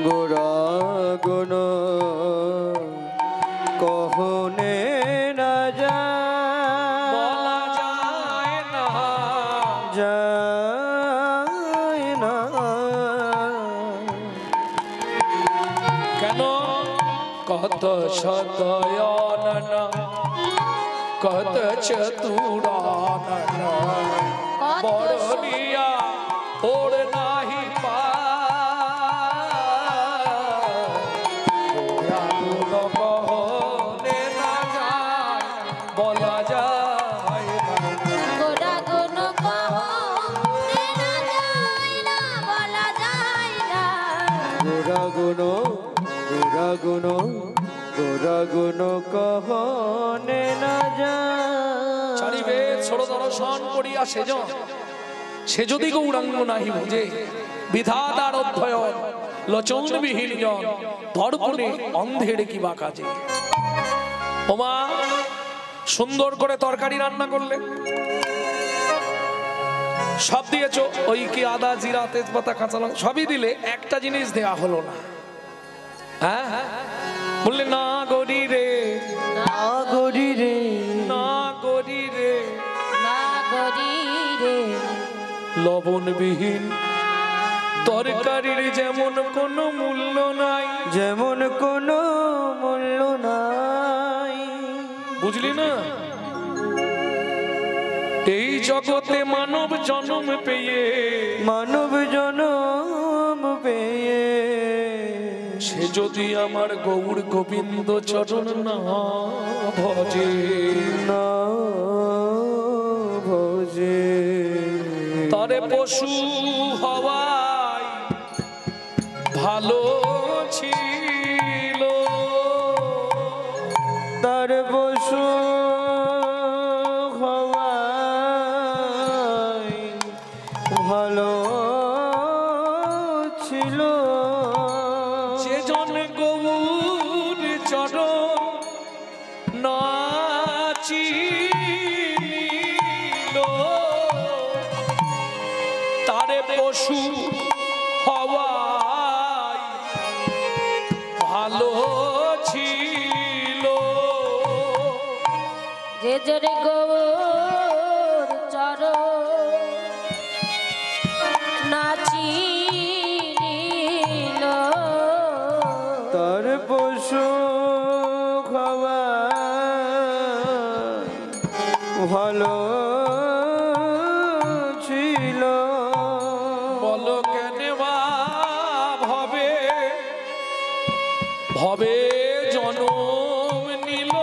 গোরা গুণ কহনে না বলা যায় না, যায় না। কেন? কত শতয়ন কত চতুরানন বড়নিয়া ওর নাহি পা কহনে না যায়, বলা যায় না। গোরা গুণ কহনে না যায় না, বলা যায় না। গোরা গুণ, গোরা গুণ, গোরা গুণ কহনে না যায়। চারিবে ছোট দর্শন করিয়া সেজন, সে যদি গৌরাঙ্গ নাহি বুঝে, বিধাতার অধ্যয়ন লোচন বিহীন জন, ধর্পণে অন্ধের কি বা কাজে। ওমা সুন্দর করে তরকারি রান্না করলে, সব দিয়েছো, ওই কি আদা জিরা তেজপাতা কাঁচা লঙ্কা সবই দিলে, একটা জিনিস দেয়া হলো না। হ্যাঁ বললে না গরি রে, না গরি রে, না গরি রে, না গরি রে, লবণবিহীন তরকারির যেমন কোনো মূল্য নাই, যেমন কোনো মূল্য নাই। বুঝলি না? এই জগতে মানব জন্ম পেয়ে, মানব জনম পেয়ে, সে যদি আমার গৌর গোবিন্দ চরণ না ভজে, না ভজে, তারে পশু হওয়ায় ভালো ছিল, তার বসু হওয়ায় ভালো ছিল। যে জন গৌর চরণ নাচিল, তারে পশু হওয়ায় ভালো ছিল। যে জরে গৌর চরণ নাচিল, তার পশু খাওয়ায় ভালো ছিল। বলো কেন বা ভবে ভবে জনম নিল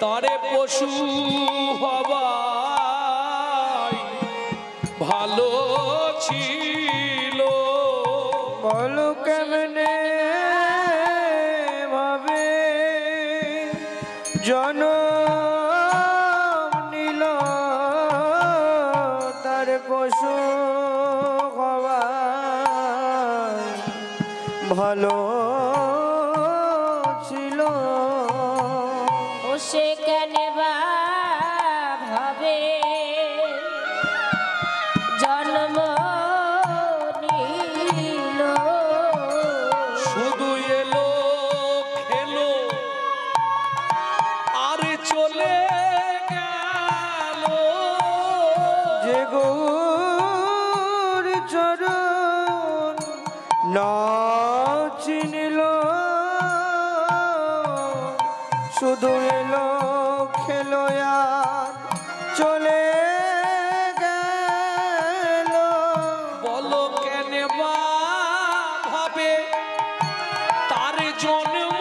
তারে পশু হবাই ভালো ছিল। বলো কেমনে ভাবে জনম নিল তার পশু হওয়ায় ভালো ছিল। ও সে কেন বা ভাবে জন্ম নিল শুধু এলো খেলো আর চলে গেল। যে গৌর চরণ না চিনিল শুধু এলো খেলো আর চলে গেল। বলো কেন বা ভাবে তার জন্ম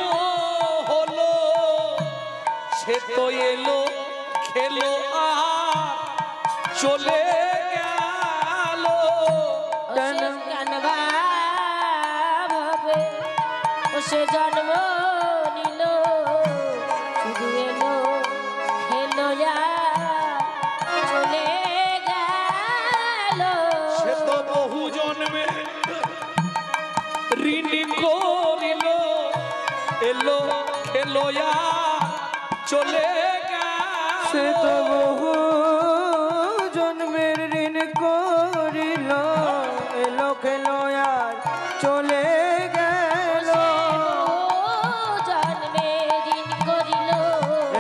হলো সে তো এলো খেলো আর চলে গেল। কেন কেন বা ভাবে ও সে জন্ম নিল শুধু এলো খেলো চলে গেল। সে তো বহু জন্মে ঋণ করিল এলো খেলো আর চলে গেল। সে তো বহু জন্মের ঋণ করিল এলো খেলো আর চলে গেল। জন্মে ঋণ করিল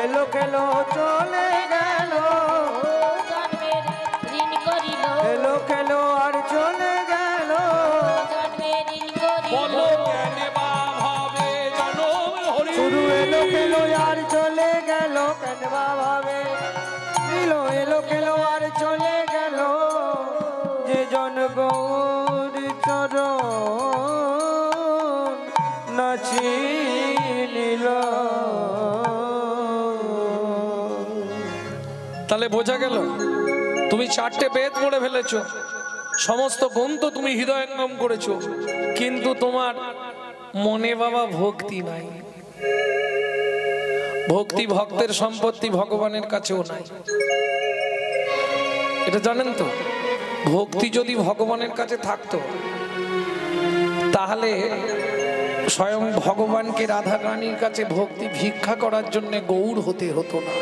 এলো খেলো চলে গেল। জন্মের ঋণ করিল এলো খেলো আর চলে গেল। জন্মের ঋণ করিল বলো কেন বা ভাবে জনম হরি শুরু এলো খেলো আর চলে গেল কেন ভাবে নিল এলো খেলো আর চলে গেল। যে জন গৌর চরণ নাচি নিল। তাহলে বোঝা গেল তুমি 4টে বেদ পড়ে ফেলেছো, সমস্ত গ্রন্থ তুমি হৃদয়ঙ্গম করেছো, কিন্তু তোমার মনে বাবা ভক্তি নাই। ভক্তি ভক্তের সম্পত্তি, ভগবানের কাছেও নাই। এটা জানেন তো? ভক্তি যদি ভগবানের কাছে থাকতো তাহলে স্বয়ং ভগবানকে রাধা রানীর কাছে ভক্তি ভিক্ষা করার জন্য গৌর হতে হতো না।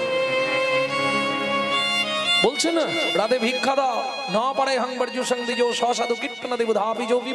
বলছে না, রাধে ভিক্ষা দাও না পারে হাংবর্জু সঙ্গি যো সাধু কীর্তন দেব ধাপি যোগী